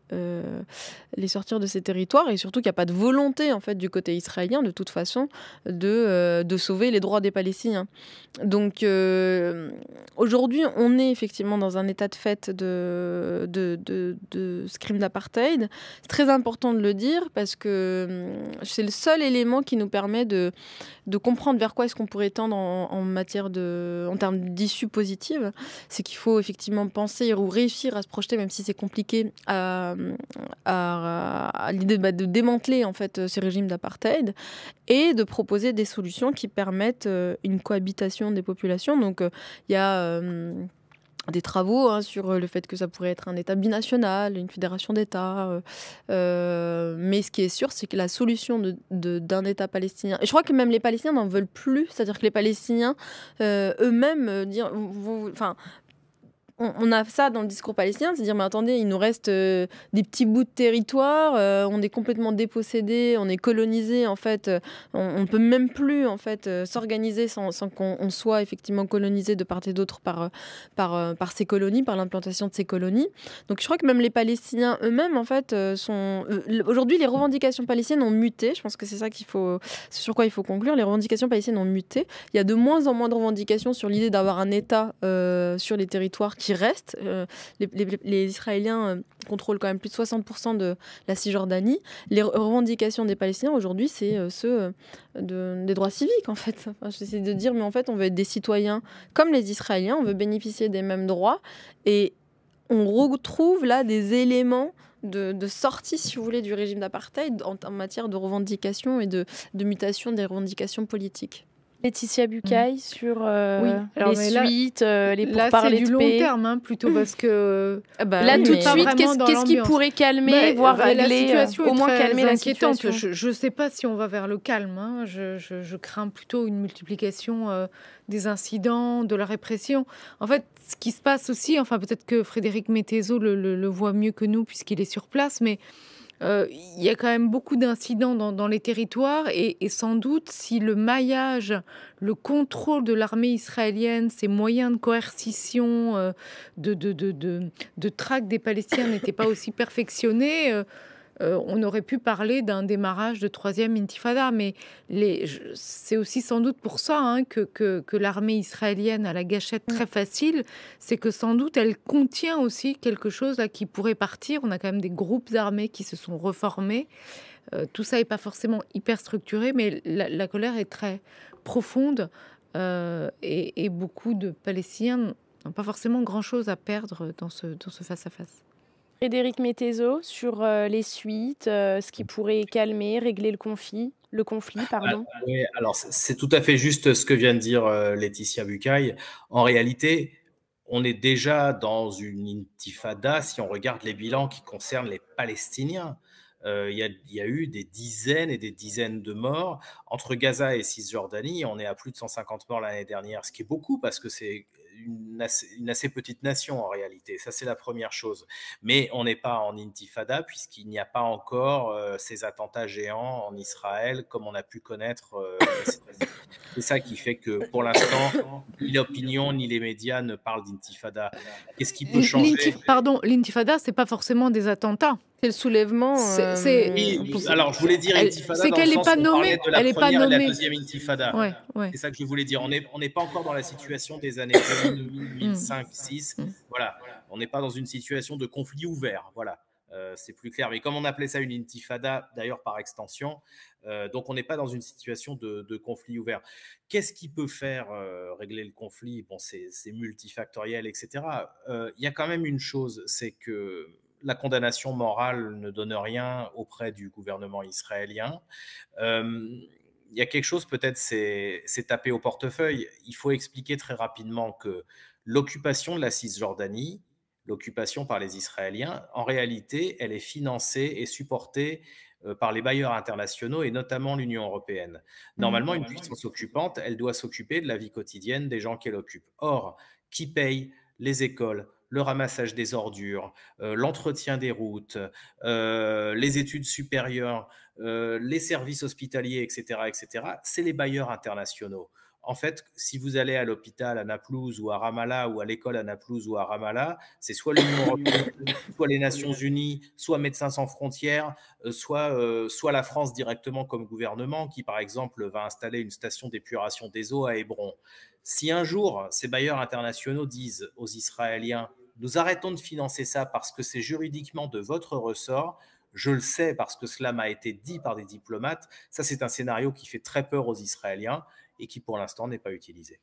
sortir de ces territoires, et surtout qu'il n'y a pas de volonté en fait du côté israélien de toute façon de sauver les droits des Palestiniens. Donc aujourd'hui on est effectivement dans un état de fait de ce crime d'apartheid. C'est très important de le dire parce que c'est le seul élément qui nous permet de comprendre vers quoi est-ce qu'on pourrait tendre en termes d'issues positives. C'est qu'il faut effectivement penser ou réussir à se projeter, même si c'est compliqué, à l'idée de démanteler en fait ces régimes d'apartheid et de proposer des solutions qui permettent une cohabitation des populations. Donc il y a des travaux sur le fait que ça pourrait être un État binational, une fédération d'États. Mais ce qui est sûr, c'est que la solution d'un État palestinien... Et je crois que même les Palestiniens n'en veulent plus. C'est-à-dire que les Palestiniens eux-mêmes on a ça dans le discours palestinien, c'est dire mais attendez, il nous reste des petits bouts de territoire, on est complètement dépossédés, on est colonisés en fait, on ne peut même plus en fait s'organiser sans qu'on soit effectivement colonisé de part et d'autre par ces colonies, par l'implantation de ces colonies. Donc je crois que même les Palestiniens eux-mêmes en fait sont aujourd'hui les revendications palestiniennes ont muté. Je pense que c'est sur quoi il faut conclure. Les revendications palestiniennes ont muté. Il y a de moins en moins de revendications sur l'idée d'avoir un État sur les territoires qui restent. Les Israéliens contrôlent quand même plus de 60% de la Cisjordanie. Les revendications des Palestiniens aujourd'hui, c'est ceux des droits civiques en fait. J'essaie de dire, mais en fait, on veut être des citoyens comme les Israéliens, on veut bénéficier des mêmes droits, et on retrouve là des éléments de sortie, si vous voulez, du régime d'apartheid en matière de revendications et de mutation des revendications politiques. Laetitia Bucaille sur les suites, les pourparlers de paix. Là, c'est du long terme, plutôt, parce que... là, tout de suite, qu'est-ce qui pourrait calmer, voire régler, au moins calmer la situation? Je ne sais pas si on va vers le calme. Je crains plutôt une multiplication des incidents, de la répression. En fait, ce qui se passe aussi, enfin, peut-être que Frédéric Mettezo le voit mieux que nous, puisqu'il est sur place, mais... il y a quand même beaucoup d'incidents dans les territoires, et sans doute si le maillage, le contrôle de l'armée israélienne, ses moyens de coercition, de traque des Palestiniens n'étaient pas aussi perfectionnés, on aurait pu parler d'un démarrage de troisième intifada. Mais c'est aussi sans doute pour ça que l'armée israélienne a la gâchette très facile. C'est que sans doute elle contient aussi quelque chose là, qui pourrait partir. On a quand même des groupes armés qui se sont reformés. Tout ça n'est pas forcément hyper structuré, mais la colère est très profonde, et beaucoup de Palestiniens n'ont pas forcément grand-chose à perdre dans ce face-à-face. Frédéric Mettezo sur les suites, ce qui pourrait calmer, régler le conflit. Oui, alors c'est tout à fait juste ce que vient de dire Laetitia Bucaille. En réalité, on est déjà dans une intifada si on regarde les bilans qui concernent les Palestiniens. Il y a eu des dizaines et des dizaines de morts. Entre Gaza et Cisjordanie, on est à plus de 150 morts l'année dernière, ce qui est beaucoup parce que c'est une assez petite nation en réalité. Ça, c'est la première chose. Mais on n'est pas en intifada puisqu'il n'y a pas encore ces attentats géants en Israël comme on a pu connaître. C'est ça qui fait que pour l'instant, ni l'opinion ni les médias ne parlent d'intifada. Qu'est-ce qui peut changer? L'intifada, c'est pas forcément des attentats. C'est le soulèvement. Alors, je voulais dire intifada c'est qu'elle n'est pas nommée. Elle n'est pas nommée. Et la deuxième intifada. Ouais. C'est ça que je voulais dire. On n'est pas encore dans la situation des années 2005, 2006. Voilà. On n'est pas dans une situation de conflit ouvert. Voilà. C'est plus clair. Mais comme on appelait ça une intifada, d'ailleurs par extension, donc on n'est pas dans une situation de conflit ouvert. Qu'est-ce qui peut faire régler le conflit? Bon, c'est multifactoriel, etc. Il y a quand même une chose, c'est que la condamnation morale ne donne rien auprès du gouvernement israélien. Il y a quelque chose, peut-être, c'est taper au portefeuille. Il faut expliquer très rapidement que l'occupation de la Cisjordanie l'occupation par les Israéliens, en réalité, elle est financée et supportée par les bailleurs internationaux et notamment l'Union européenne. Normalement, une puissance occupante, elle doit s'occuper de la vie quotidienne des gens qu'elle occupe. Or, qui paye les écoles, le ramassage des ordures, l'entretien des routes, les études supérieures, les services hospitaliers, etc., c'est les bailleurs internationaux. En fait, si vous allez à l'hôpital à Naplouse ou à Ramallah ou à l'école à Naplouse ou à Ramallah, c'est soit l'Union européenne, soit les Nations unies, soit Médecins sans frontières, soit la France directement comme gouvernement qui, par exemple, va installer une station d'épuration des eaux à Hébron. Si un jour, ces bailleurs internationaux disent aux Israéliens « Nous arrêtons de financer ça parce que c'est juridiquement de votre ressort », je le sais parce que cela m'a été dit par des diplomates, ça c'est un scénario qui fait très peur aux Israéliens et qui pour l'instant n'est pas utilisé.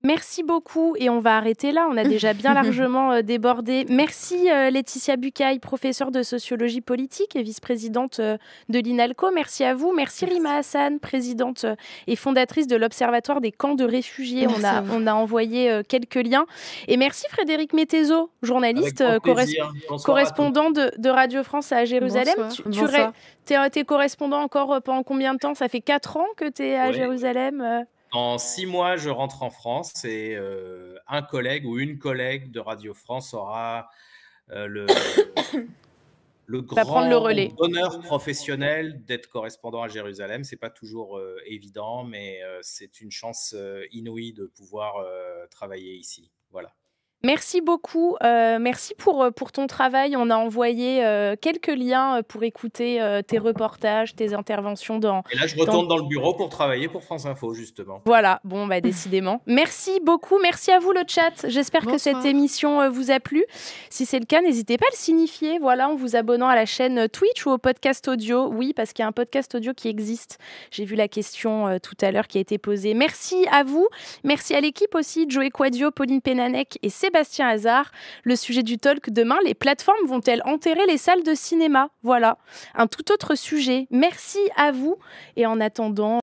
Merci beaucoup et on va arrêter là, on a déjà bien largement débordé. Merci Laetitia Bucaille, professeure de sociologie politique et vice-présidente de l'INALCO. Merci à vous. Merci Rima Hassan, présidente et fondatrice de l'Observatoire des camps de réfugiés. On a envoyé quelques liens. Et merci Frédéric Métézo, journaliste, correspondant de Radio France à Jérusalem. Bonsoir. Tu es correspondant encore pendant combien de temps? Ça fait 4 ans que tu es à Jérusalem En 6 mois, je rentre en France et un collègue ou une collègue de Radio France aura le grand honneur professionnel d'être correspondant à Jérusalem. Ce n'est pas toujours évident, mais c'est une chance inouïe de pouvoir travailler ici. Voilà. Merci beaucoup. Merci pour ton travail. On a envoyé quelques liens pour écouter tes reportages, tes interventions Et là, je retourne dans le bureau pour travailler pour France Info, justement. Voilà, bon, bah, décidément. Merci beaucoup. Merci à vous, le chat. J'espère que cette émission vous a plu. Si c'est le cas, n'hésitez pas à le signifier, voilà, en vous abonnant à la chaîne Twitch ou au podcast audio. Oui, parce qu'il y a un podcast audio qui existe. J'ai vu la question tout à l'heure qui a été posée. Merci à vous. Merci à l'équipe aussi, Joey Quadio, Pauline Pénanec et Sébastien Hazard. Le sujet du talk demain, les plateformes vont-elles enterrer les salles de cinéma? Voilà, un tout autre sujet. Merci à vous et en attendant...